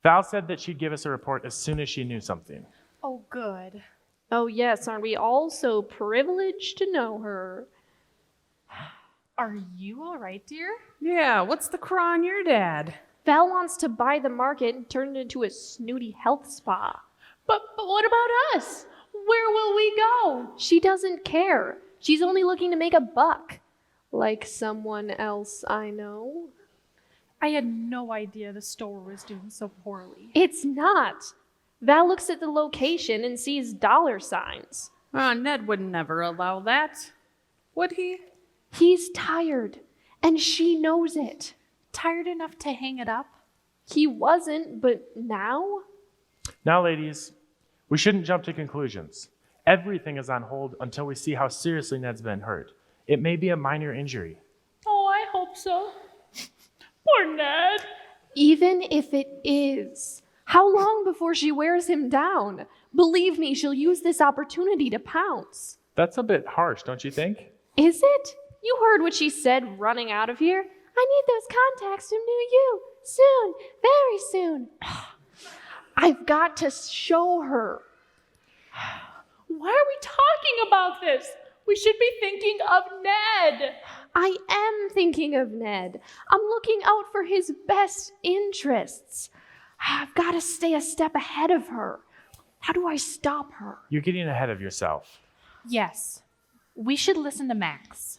Val said that she'd give us a report as soon as she knew something. Oh, good. Oh, yes, aren't we all so privileged to know her? Are you all right, dear? Yeah, what's the craw on your dad? Val wants to buy the market and turn it into a snooty health spa. But what about us? Where will we go? She doesn't care. She's only looking to make a buck. Like someone else I know. I had no idea the store was doing so poorly. It's not. Val looks at the location and sees dollar signs. Oh, Ned would never allow that. Would he? He's tired, and she knows it. Tired enough to hang it up? He wasn't, but now? Now, ladies, we shouldn't jump to conclusions. Everything is on hold until we see how seriously Ned's been hurt. It may be a minor injury. Oh, I hope so. Poor Ned. Even if it is, how long before she wears him down? Believe me, she'll use this opportunity to pounce. That's a bit harsh, don't you think? Is it? You heard what she said running out of here. I need those contacts from New You. Soon, very soon. I've got to show her. Why are we talking about this? We should be thinking of Ned. I am thinking of Ned. I'm looking out for his best interests. I've got to stay a step ahead of her. How do I stop her? You're getting ahead of yourself. Yes, we should listen to Max.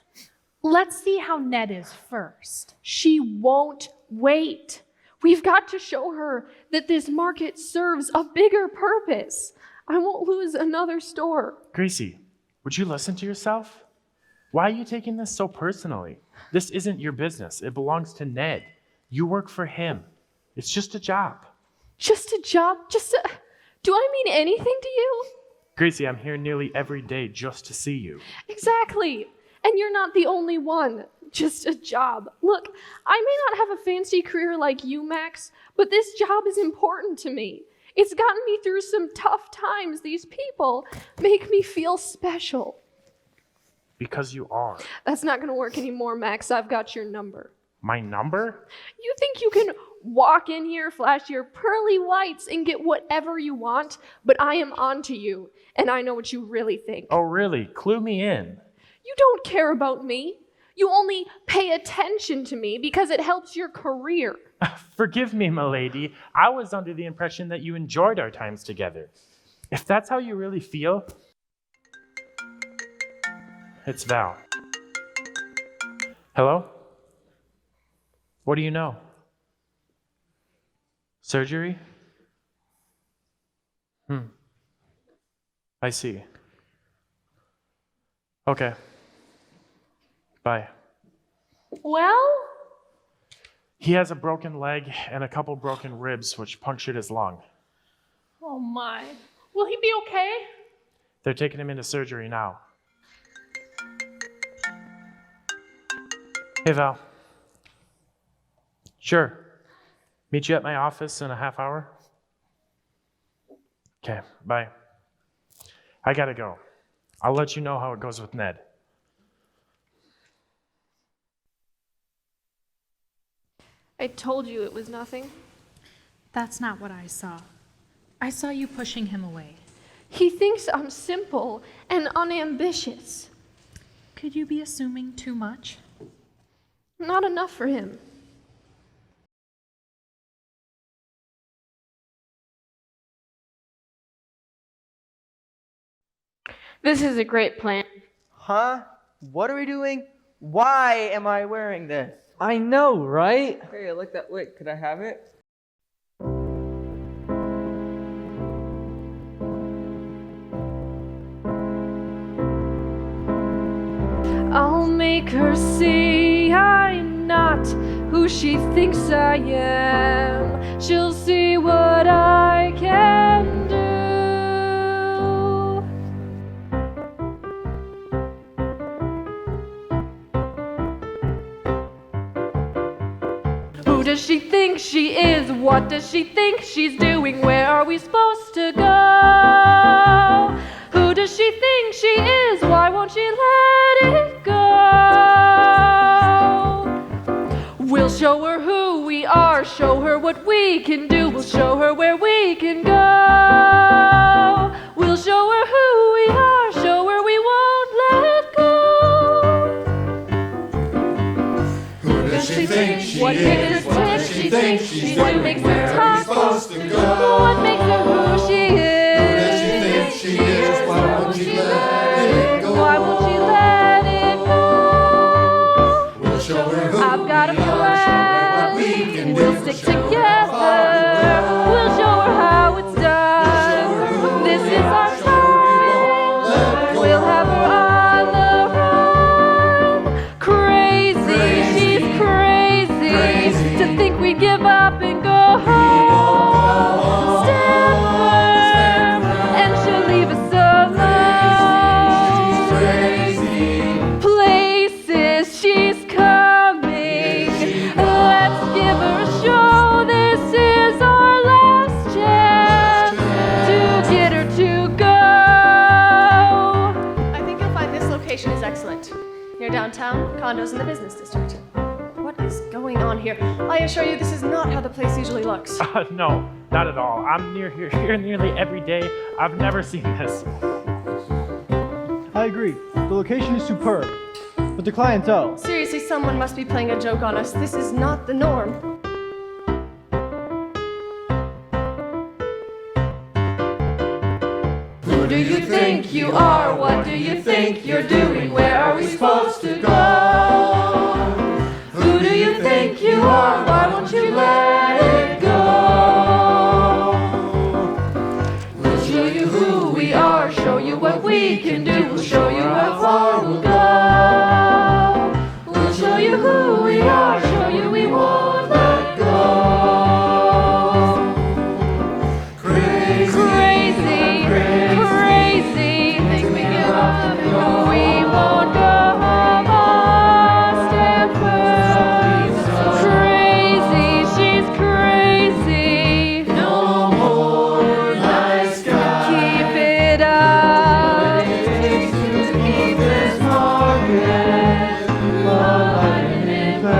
Let's see how Ned is first. She won't wait. We've got to show her that this market serves a bigger purpose. I won't lose another store. Gracie, would you listen to yourself? Why are you taking this so personally? This isn't your business. It belongs to Ned. You work for him. It's just a job. Just a job? Do I mean anything to you? Gracie, I'm here nearly every day just to see you. Exactly. And you're not the only one. Just a job. Look, I may not have a fancy career like you, Max, but this job is important to me. It's gotten me through some tough times. These people make me feel special. Because you are. That's not going to work anymore, Max. I've got your number. My number? You think you can walk in here, flash your pearly whites, and get whatever you want? But I am onto you, and I know what you really think. Oh, really? Clue me in. You don't care about me. You only pay attention to me because it helps your career. Forgive me, milady. I was under the impression that you enjoyed our times together. If that's how you really feel, it's Val. Hello? What do you know? Surgery? I see. Okay. Bye. Well? He has a broken leg and a couple broken ribs, which punctured his lung. Oh my. Will he be okay? They're taking him into surgery now. Hey, Val. Sure. Meet you at my office in a half hour? Okay, bye. I gotta go. I'll let you know how it goes with Ned. I told you it was nothing. That's not what I saw. I saw you pushing him away. He thinks I'm simple and unambitious. Could you be assuming too much? Not enough for him. This is a great plan. Huh? What are we doing? Why am I wearing this? I know, right? Hey, I like that wig. Could I have it? I'll make her see I'm not who she thinks I am. She'll see what I can do. Who does she think she is? What does she think she's doing? Where are we supposed to go? Who does she think she is? Why won't she let it go? We'll show her who we are, show her what we can do. We'll show her where we can go. We'll show her who we are, show her we won't let go. Who does she think she What is? makes What her does tick? she think she's What doing? makes Where her are we talk? supposed to go? What makes her who she is? Who does she think she is? Why won't she let it go? Why won't she let it go? We'll show her who I've got a we are, show her what we plan. can do. We'll stick together. We'll show her how it's done. This is our time. We'll have her on the run. Crazy, she's crazy to think we'd give up and go home. Stand firm, and she'll leave us alone. Places she's coming. Let's give her a show. This is our last chance to get her to go. I think you'll find this location is excellent. Near downtown, condos in the business district. What is going on here? I assure you this is not how the place usually looks. No, not at all. I'm here nearly every day. I've never seen this. I agree. The location is superb, but the clientele. Seriously, someone must be playing a joke on us. This is not the norm. Who do you think you are? What do you think you're doing? Where are we supposed to go? Who do you think you are? Why won't you let it go? We'll show you who we are, show you what we can do. We'll show you how far we'll go. We'll show you who we are, show you we won't let go. Crazy, think we give up and go. We won't go home or stand firm. Crazy, she's crazy. No more nice guy. Keep it up. Keep this market alive in place.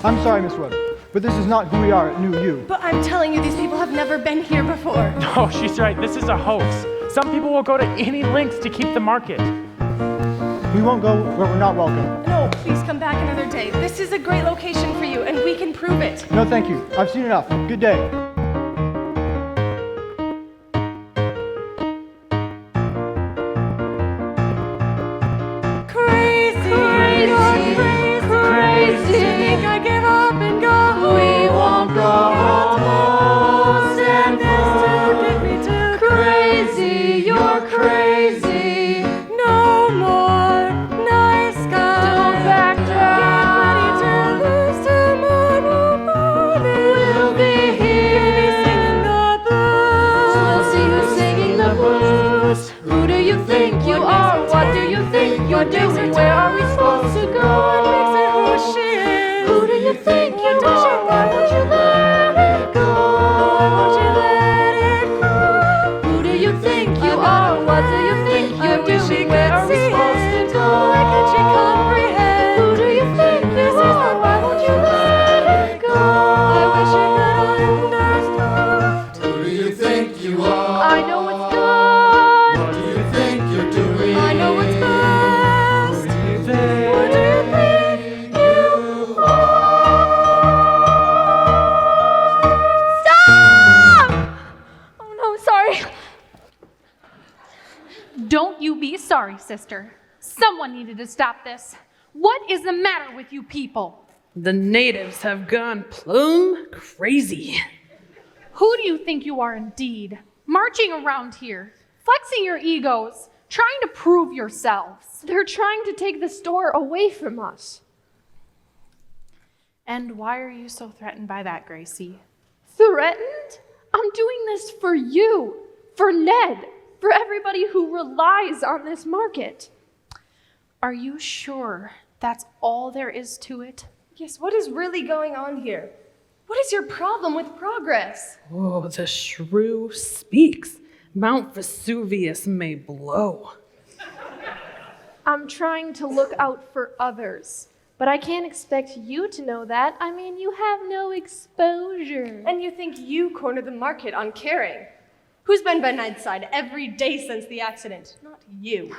I'm sorry, Miss Webb, but this is not who we are at New U. But I'm telling you, these people have never been here before. No, she's right. This is a hoax. Some people will go to any lengths to keep the market. We won't go where we're not welcome. No, please come back another day. This is a great location for you, and we can prove it. No, thank you. I've seen enough. Good day. Crazy, crazy. Think I give up and go. We won't go home. And this too crazy. You're crazy. No more nice guys. Don't back down. Get ready to lose tomorrow morning. We'll be here. Singing the blues. We'll see who's singing the blues. Who do you think you are? What do you think you're doing? Where are we supposed to go? What makes her who she is? Who do you think you are? Why won't you let it go? Why won't you let it go? Who do you think you are? What do you think you're doing? Where are we supposed to go? Why can't she comprehend? Who do you think this is? Why won't you let it go? I wish you could understand. Who do you think you are? I know what's good. What do you think you're doing? I know what's best. Who do you think? Who do you think you are? Stop! Oh no, sorry. Don't you be sorry, sister. Someone needed to stop this. What is the matter with you people? The natives have gone plumb crazy. Who do you think you are indeed? Marching around here, flexing your egos, trying to prove yourselves. They're trying to take the store away from us. And why are you so threatened by that, Gracie? Threatened? I'm doing this for you, for Ned, for everybody who relies on this market. Are you sure that's all there is to it? Yes, what is really going on here? What is your problem with progress? Oh, the shrew speaks. Mount Vesuvius may blow. I'm trying to look out for others, but I can't expect you to know that. I mean, you have no exposure. And you think you corner the market on caring? Who's been by Ned's side every day since the accident? Not you.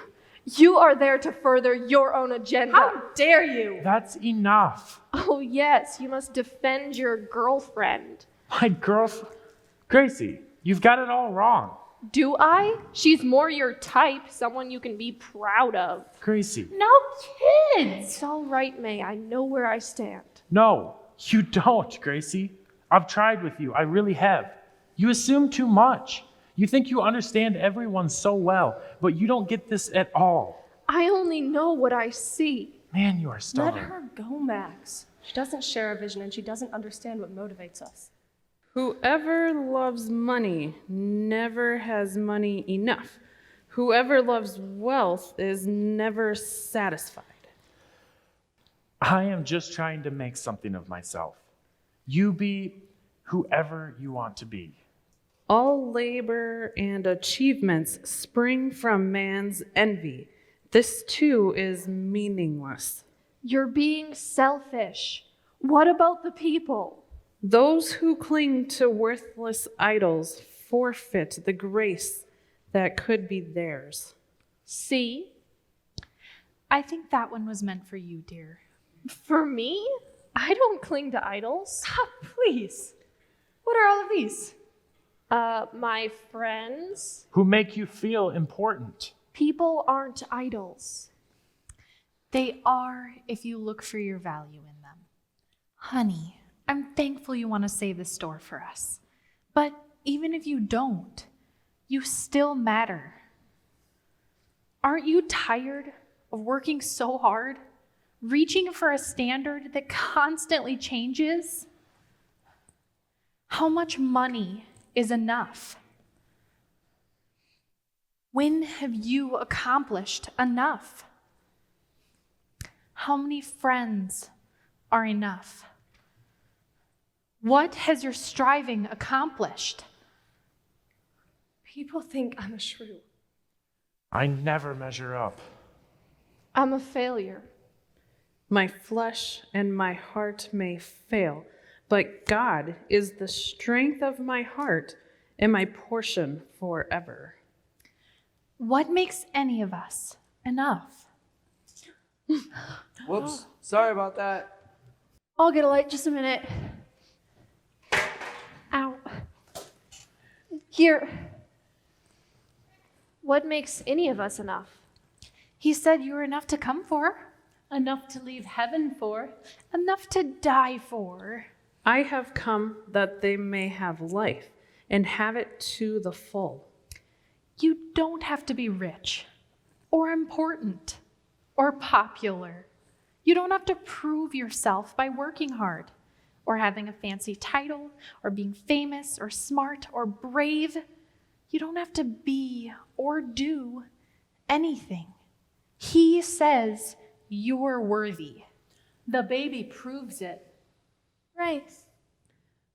You are there to further your own agenda. How dare you? That's enough. Oh, yes, you must defend your girlfriend. My girlfriend. Gracie, you've got it all wrong. Do I? She's more your type, someone you can be proud of. Gracie. No kids! It's all right, May. I know where I stand. No, you don't, Gracie. I've tried with you. I really have. You assume too much. You think you understand everyone so well, but you don't get this at all. I only know what I see. Man, you are stubborn. Let her go, Max. She doesn't share our vision and she doesn't understand what motivates us. Whoever loves money never has money enough. Whoever loves wealth is never satisfied. I am just trying to make something of myself. You be whoever you want to be. All labor and achievements spring from man's envy. This too is meaningless. You're being selfish. What about the people? Those who cling to worthless idols forfeit the grace that could be theirs. See? I think that one was meant for you, dear. For me? I don't cling to idols. Please. What are all of these? My friends. Who make you feel important. People aren't idols. They are if you look for your value in them. Honey, I'm thankful you want to save the store for us. But even if you don't, you still matter. Aren't you tired of working so hard, reaching for a standard that constantly changes? How much money is enough? When have you accomplished enough? How many friends are enough? What has your striving accomplished? People think I'm a shrew. I never measure up. I'm a failure. My flesh and my heart may fail, but God is the strength of my heart and my portion forever. What makes any of us enough? Whoops. Sorry about that. I'll get a light, just a minute. Ow. Here. What makes any of us enough? He said you were enough to come for, Enough to leave heaven for. enough to die for. I have come that they may have life and have it to the full. You don't have to be rich or important or popular. You don't have to prove yourself by working hard or having a fancy title or being famous or smart or brave. You don't have to be or do anything. He says you're worthy. The baby proves it. Right.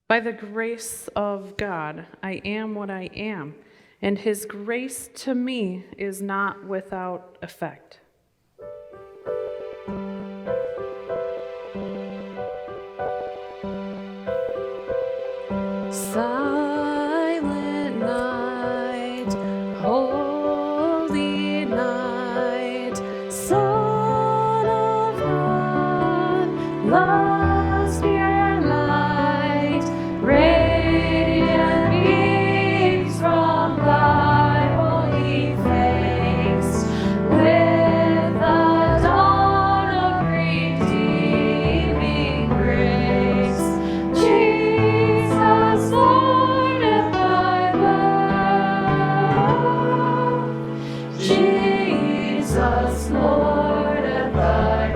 By the grace of God, I am what I am, and his grace to me is not without effect. Silent night, holy night, Son of God, lost your light, radiant beams from thy holy face, with the dawn of redeeming grace. Jesus, Lord of thy love. Jesus, Lord of thy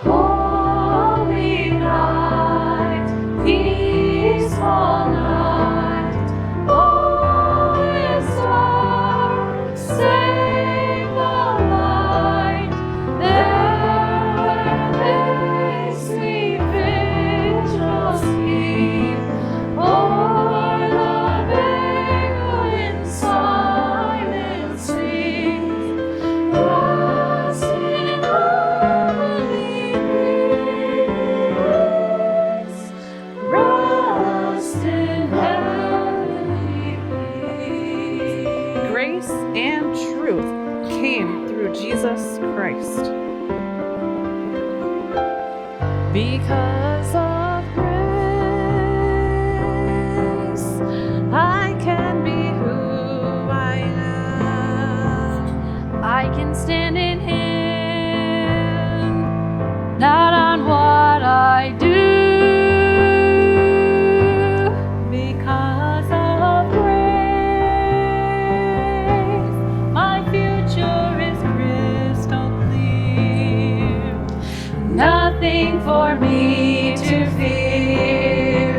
holy night, peaceful night, glorious star, save the light. There where sweet vigils keep, o'er the veil in silence sweet, rest in heavenly peace, rest in heavenly peace. Grace and truth came through Jesus Christ. Because of grace, I can be who I am. I can stand in Him, not on what I do. Because of grace, my future is crystal clear. Nothing for me to fear.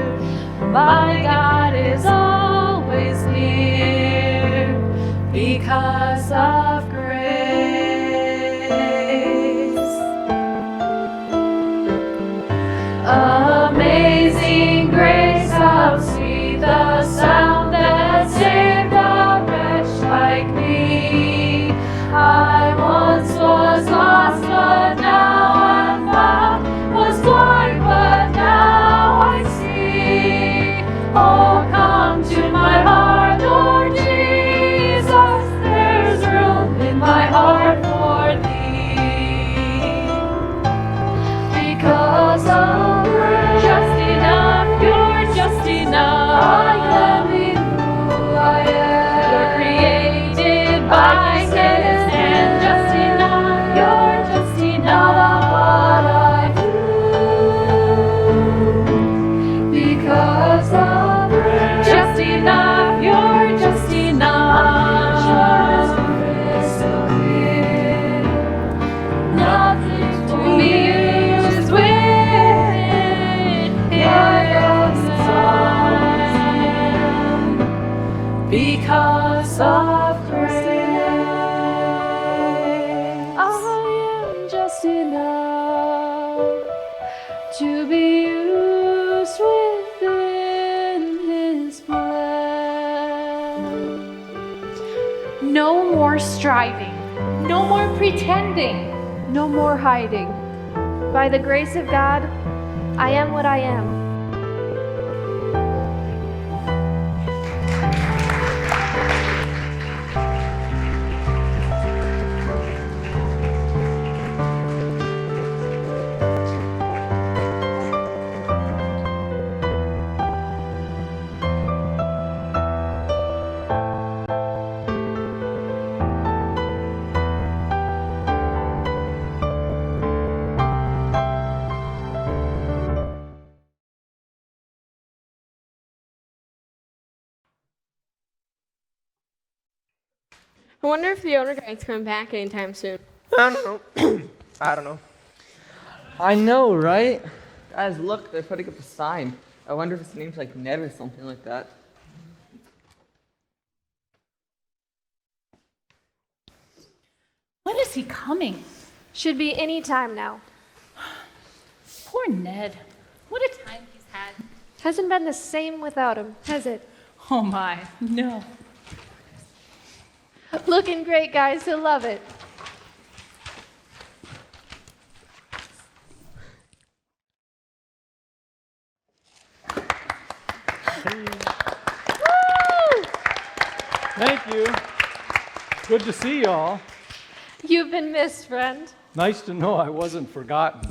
My God is always near. Because of grace. Amazing grace, how sweet the sound that saved a wretch like me. I once was lost, but now I'm found, was blind, but now I see. Oh, come to my heart, Lord Jesus, there's room in my heart for thee. Because of grace, just enough, you're just enough. I can be who I am. You're created by His hand, just enough, you're just enough. What I do, because of grace, just enough, you're just enough. Just crystal clear. Nothing to be used with His time. Because of grace, I am just enough to be used within His plan. No more striving. No more pretending. No more hiding. By the grace of God, I am what I am. I wonder if the owner guy's coming back anytime soon. I don't know. I don't know. I know, right? Guys, look, they're putting up a sign. I wonder if his name's like Ned or something like that. When is he coming? Should be any time now. Poor Ned. What a time he's had. Hasn't been the same without him, has it? Oh my, no. Looking great, guys. He'll love it. Thank you. Good to see you all. You've been missed, friend. Nice to know I wasn't forgotten.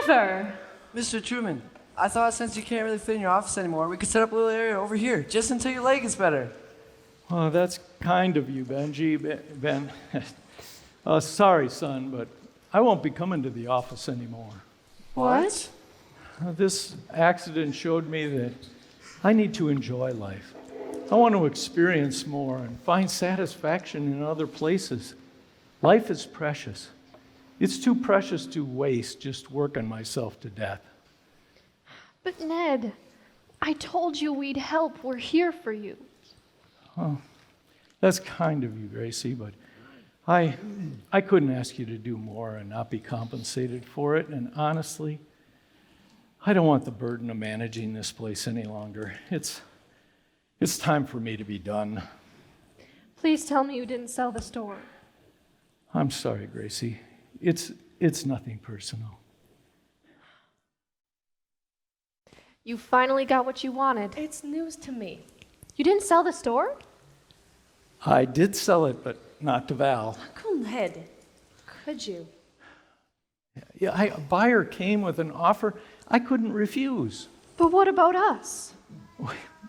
Never. Mr. Truman, I thought since you can't really fit in your office anymore, we could set up a little area over here, just until your leg gets better. Oh, that's kind of you, Benji. Ben. Sorry, son, but I won't be coming to the office anymore. What? This accident showed me that I need to enjoy life. I want to experience more and find satisfaction in other places. Life is precious. It's too precious to waste just working myself to death. But Ned, I told you we'd help. We're here for you. Oh, that's kind of you, Gracie, but I couldn't ask you to do more and not be compensated for it. And honestly, I don't want the burden of managing this place any longer. It's time for me to be done. Please tell me you didn't sell the store. I'm sorry, Gracie. It's nothing personal. You finally got what you wanted. It's news to me. You didn't sell the store? I did sell it, but not to Val. Uncle Ned, could you? Yeah, a buyer came with an offer I couldn't refuse. But what about us?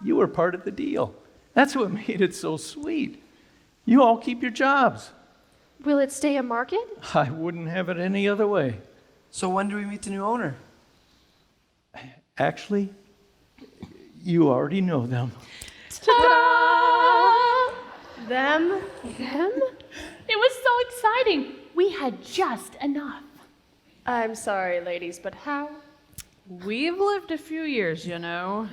You were part of the deal. That's what made it so sweet. You all keep your jobs. Will it stay a market? I wouldn't have it any other way. So when do we meet the new owner? Actually, you already know them. Ta-da! Them? Them? It was so exciting. We had just enough. I'm sorry, ladies, but how? We've lived a few years, you know.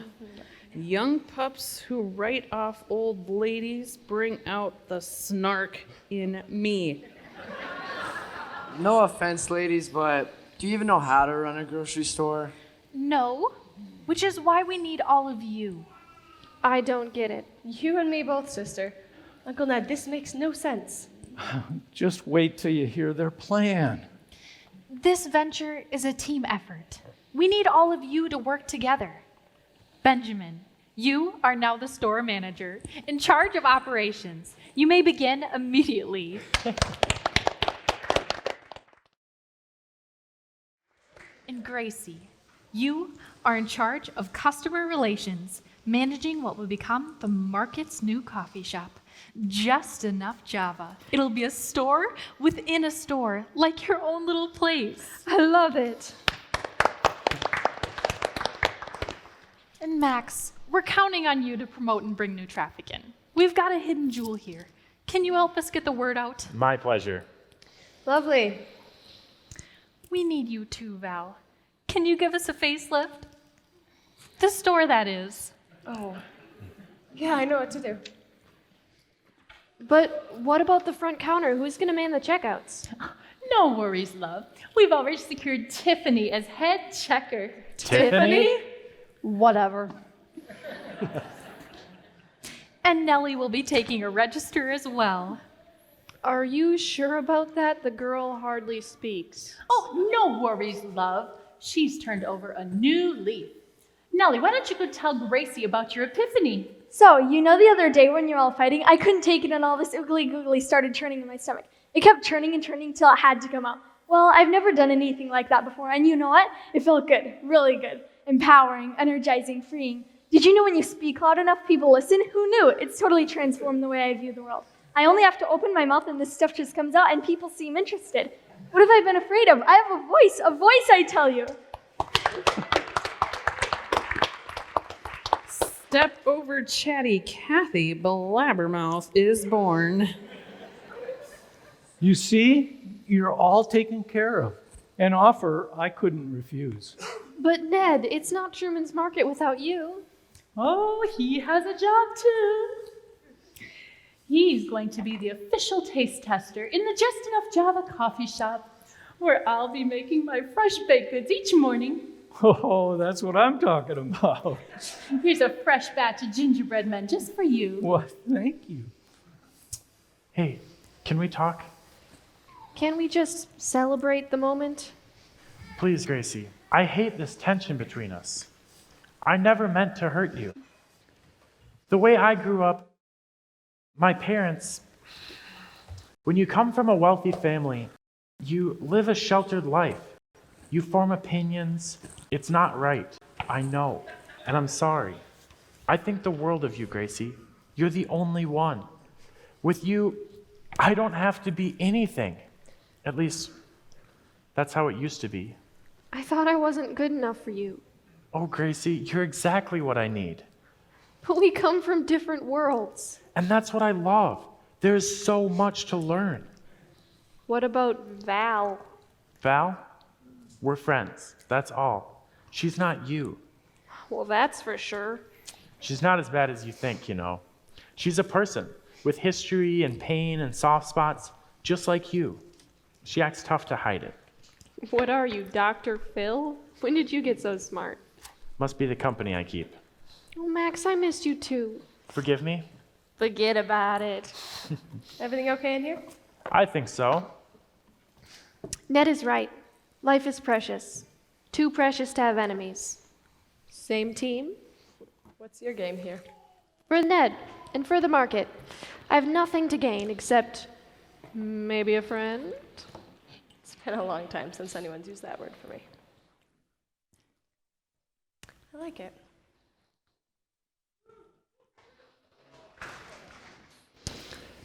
Young pups who write off old ladies bring out the snark in me. No offense, ladies, but do you even know how to run a grocery store? No, which is why we need all of you. I don't get it. You and me both, sister. Uncle Ned, this makes no sense. Just wait till you hear their plan. This venture is a team effort. We need all of you to work together. Benjamin, you are now the store manager in charge of operations. You may begin immediately. And Gracie, you are in charge of customer relations, managing what will become the market's new coffee shop. Just enough Java. It'll be a store within a store, like your own little place. I love it. And Max, we're counting on you to promote and bring new traffic in. We've got a hidden jewel here. Can you help us get the word out? My pleasure. Lovely. We need you too, Val. Can you give us a facelift? The store, that is. Oh. Yeah, I know what to do. But what about the front counter? Who's going to man the checkouts? No worries, love. We've already secured Tiffany as head checker. Tiffany? Whatever. And Nellie will be taking a register as well. Are you sure about that? The girl hardly speaks. Oh, no worries, love. She's turned over a new leaf. Nellie, why don't you go tell Gracie about your epiphany? So, you know the other day when you were all fighting, I couldn't take it and all this oogly googly started churning in my stomach. It kept churning and churning till it had to come out. Well, I've never done anything like that before, and you know what? It felt good, really good. Empowering, energizing, freeing. Did you know when you speak loud enough, people listen? Who knew? It's totally transformed the way I view the world. I only have to open my mouth and this stuff just comes out and people seem interested. What have I been afraid of? I have a voice, I tell you. Step over chatty Kathy Blabbermouth is born. You see, you're all taken care of. An offer I couldn't refuse. But Ned, it's not Truman's Market without you. Oh, he has a job too. He's going to be the official taste tester in the Just Enough Java coffee shop, where I'll be making my fresh baked goods each morning. Oh, that's what I'm talking about. Here's a fresh batch of gingerbread men just for you. Well, thank you. Hey, can we talk? Can't we just celebrate the moment? Please, Gracie. I hate this tension between us. I never meant to hurt you. The way I grew up, my parents, when you come from a wealthy family, you live a sheltered life. You form opinions. It's not right. I know. And I'm sorry. I think the world of you, Gracie. You're the only one. With you, I don't have to be anything. At least, that's how it used to be. I thought I wasn't good enough for you. Oh, Gracie, you're exactly what I need. But we come from different worlds. And that's what I love. There's so much to learn. What about Val? Val, we're friends. That's all. She's not you. Well, that's for sure. She's not as bad as you think, you know. She's a person with history and pain and soft spots, just like you. She acts tough to hide it. What are you, Dr. Phil? When did you get so smart? Must be the company I keep. Oh, Max, I missed you too. Forgive me? Forget about it. Everything okay in here? I think so. Ned is right. Life is precious. Too precious to have enemies. Same team? What's your game here? For Ned and for the market. I have nothing to gain except maybe a friend. It's been a long time since anyone's used that word for me. I like it.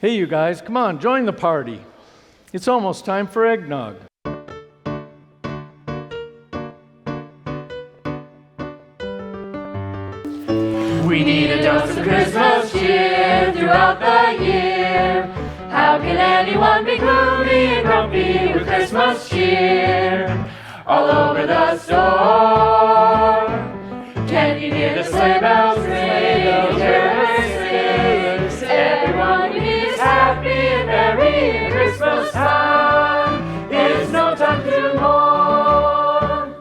Hey, you guys, come on, join the party. It's almost time for eggnog. We need a dose of Christmas cheer throughout the year. How can anyone be gloomy and grumpy with Christmas cheer all over the store? Can you hear the sleigh bells ring? Carolers sing. Everyone you need is happy and merry. Christmas time is no time to mourn.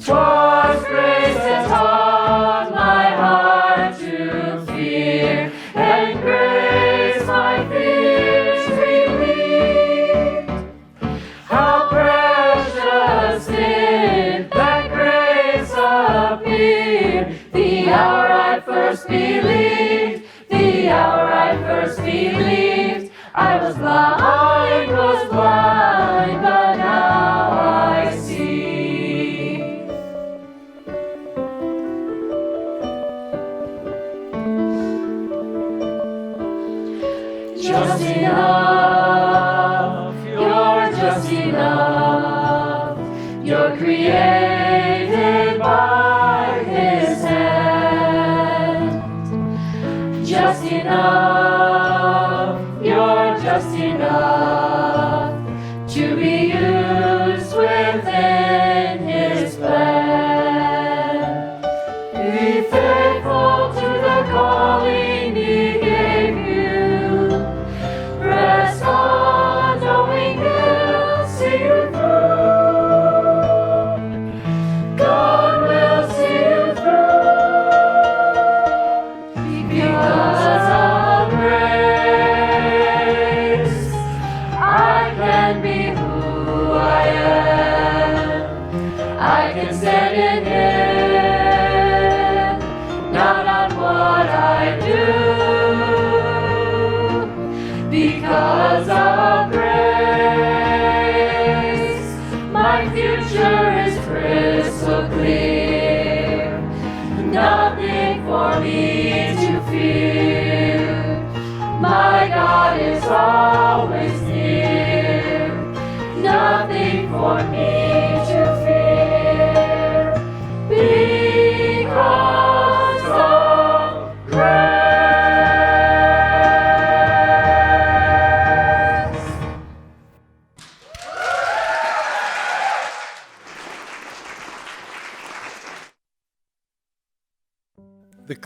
'Twas grace that taught my heart to fear, and grace my fears relieved. How precious did that grace appear, the hour I first believed, the hour I first believed. I was blind, but now I see. Just enough, you're just enough. You're created by His hand. Just enough, you're just enough to be used within His plan. Be faithful to the calling He gave you. Rest on knowing He'll see you through. God will see you through. Because of grace, I can be who I am. I can stand in Him, not on what I do. Because of grace, my future is crystal clear. Nothing for me to fear. My God is always near. Nothing for me to fear. Because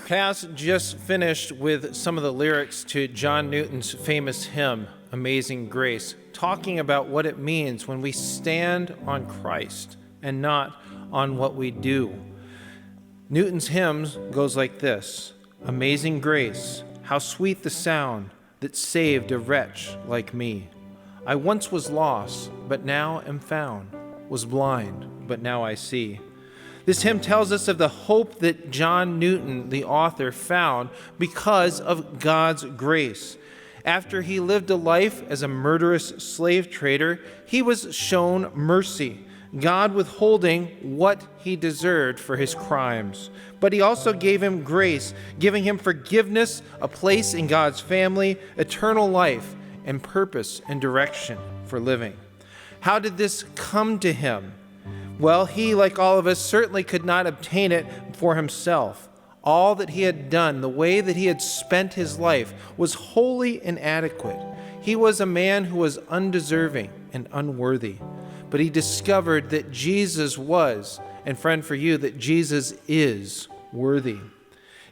Cass just finished with some of the lyrics to John Newton's famous hymn, Amazing Grace, talking about what it means when we stand on Christ and not on what we do. Newton's hymn goes like this: Amazing grace, how sweet the sound that saved a wretch like me. I once was lost, but now am found, was blind, but now I see. This hymn tells us of the hope that John Newton, the author, found because of God's grace. After he lived a life as a murderous slave trader, he was shown mercy, God withholding what he deserved for his crimes. But he also gave him grace, giving him forgiveness, a place in God's family, eternal life, and purpose and direction for living. How did this come to him? Well, he, like all of us, certainly could not obtain it for himself. All that he had done, the way that he had spent his life, was wholly inadequate. He was a man who was undeserving and unworthy. But he discovered that Jesus was, and friend for you, that Jesus is worthy.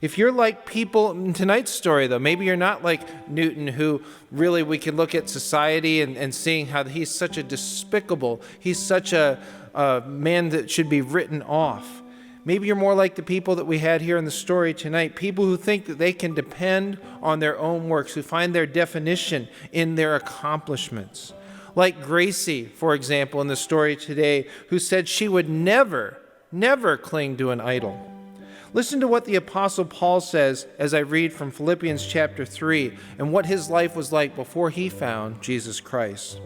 If you're like people in tonight's story, though, maybe you're not like Newton, who really we can look at society and seeing how he's such a despicable, he's such a man that should be written off. Maybe you're more like the people that we had here in the story tonight, people who think that they can depend on their own works, who find their definition in their accomplishments. Like Gracie, for example, in the story today, who said she would never cling to an idol. Listen to what the Apostle Paul says as I read from Philippians chapter 3 and what his life was like before he found Jesus Christ.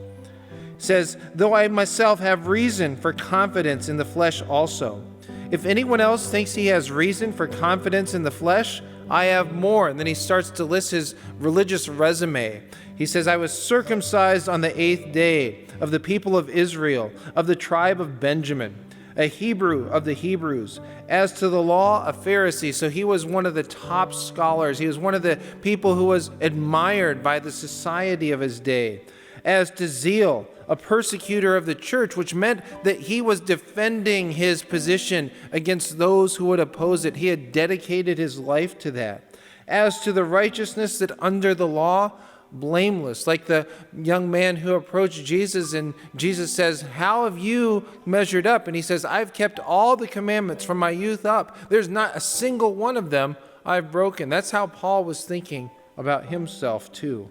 It says, though I myself have reason for confidence in the flesh also. If anyone else thinks he has reason for confidence in the flesh, I have more. And then he starts to list his religious resume. He says, I was circumcised on the 8th day, of the people of Israel, of the tribe of Benjamin, a Hebrew of the Hebrews. As to the law, a Pharisee. So he was one of the top scholars. He was one of the people who was admired by the society of his day. As to zeal, a persecutor of the church, which meant that he was defending his position against those who would oppose it. He had dedicated his life to that. As to the righteousness that under the law, blameless, like the young man who approached Jesus, and Jesus says, how have you measured up? And he says, I've kept all the commandments from my youth up. There's not a single one of them I've broken. That's how Paul was thinking about himself too.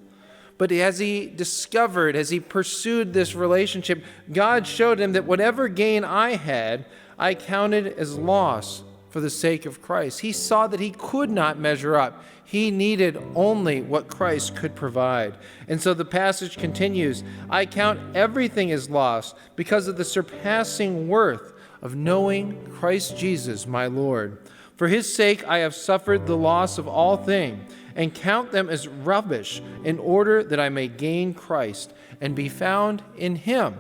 But as he discovered, as he pursued this relationship, God showed him that whatever gain I had, I counted as loss for the sake of Christ. He saw that he could not measure up. He needed only what Christ could provide. And so the passage continues, I count everything as lost because of the surpassing worth of knowing Christ Jesus, my Lord. For his sake I have suffered the loss of all things, and count them as rubbish, in order that I may gain Christ and be found in him,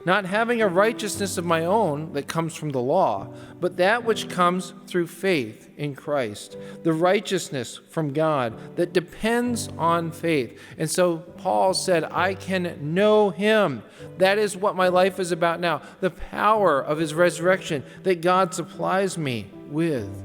not having a righteousness of my own that comes from the law, but that which comes through faith in Christ, the righteousness from God that depends on faith. And so Paul said, I can know him. That is what my life is about now, the power of his resurrection that God supplies me with.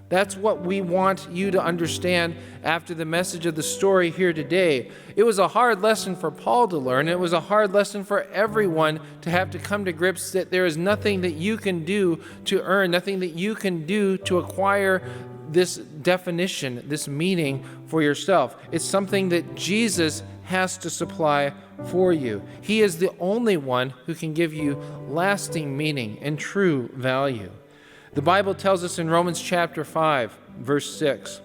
That's what we want you to understand after the message of the story here today. It was a hard lesson for Paul to learn. It was a hard lesson for everyone to have to come to grips that there is nothing that you can do to earn, nothing that you can do to acquire this definition, this meaning for yourself. It's something that Jesus has to supply for you. He is the only one who can give you lasting meaning and true value. The Bible tells us in Romans chapter 5, verse 6,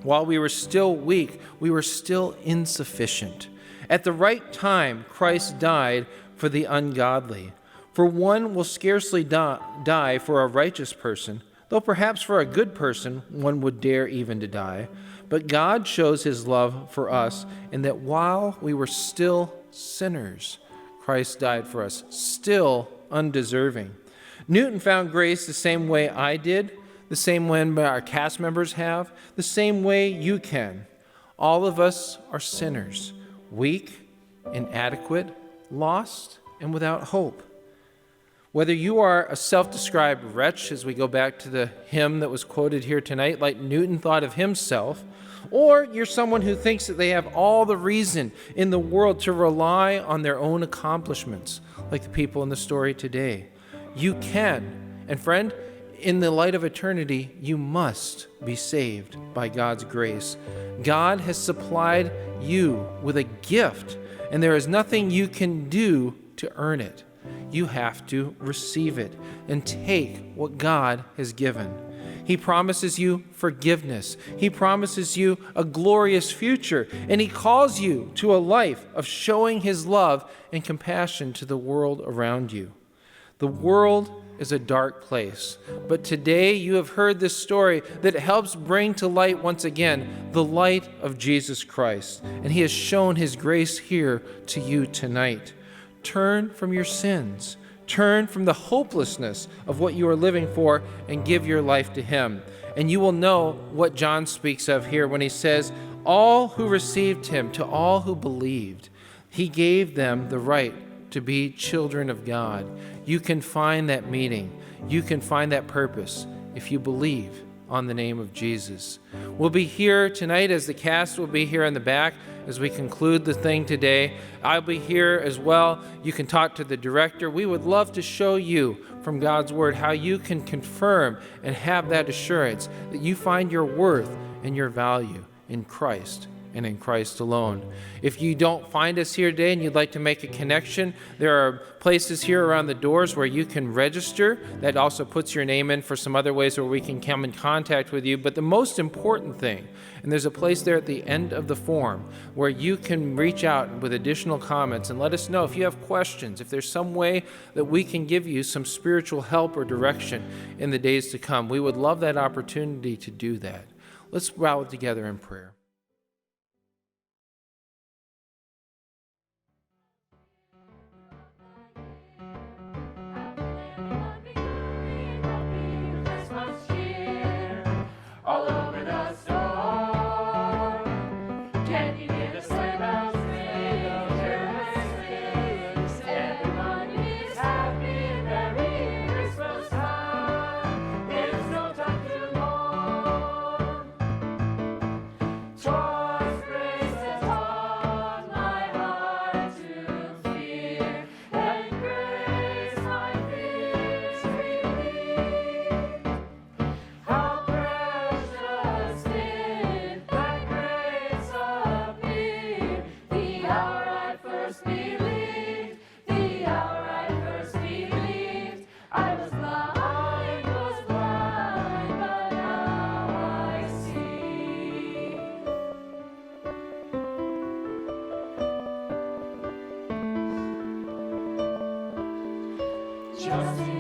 while we were still weak, we were still insufficient. At the right time, Christ died for the ungodly. For one will scarcely die for a righteous person, though perhaps for a good person one would dare even to die. But God shows his love for us in that while we were still sinners, Christ died for us, still undeserving. Newton found grace the same way I did, the same way our cast members have, the same way you can. All of us are sinners, weak, inadequate, lost, and without hope. Whether you are a self-described wretch, as we go back to the hymn that was quoted here tonight, like Newton thought of himself, or you're someone who thinks that they have all the reason in the world to rely on their own accomplishments, like the people in the story today, you can. And friend, in the light of eternity, you must be saved by God's grace. God has supplied you with a gift, and there is nothing you can do to earn it. You have to receive it and take what God has given. He promises you forgiveness. He promises you a glorious future, and He calls you to a life of showing His love and compassion to the world around you. The world is a dark place, but today you have heard this story that helps bring to light once again the light of Jesus Christ, and He has shown His grace here to you tonight. Turn from your sins. Turn from the hopelessness of what you are living for and give your life to Him. And you will know what John speaks of here when he says, all who received Him, to all who believed, He gave them the right to be children of God. You can find that meaning. You can find that purpose if you believe on the name of Jesus. We'll be here tonight, as the cast will be here in the back as we conclude the thing today. I'll be here as well. You can talk to the director. We would love to show you from God's Word how you can confirm and have that assurance that you find your worth and your value in Christ and in Christ alone. If you don't find us here today and you'd like to make a connection, there are places here around the doors where you can register. That also puts your name in for some other ways where we can come in contact with you. But the most important thing, and there's a place there at the end of the form where you can reach out with additional comments and let us know if you have questions, if there's some way that we can give you some spiritual help or direction in the days to come. We would love that opportunity to do that. Let's bow together in prayer. All over the store. Can you hear the sleigh bells ring? Everyone is happy and merry. Christmas time is no time to mourn. Toys, grace, taught my heart to fear, and grace my fears relieved. How precious did that grace appear, the hour I first believed, the hour I first believed. I was blind, but now I see. Just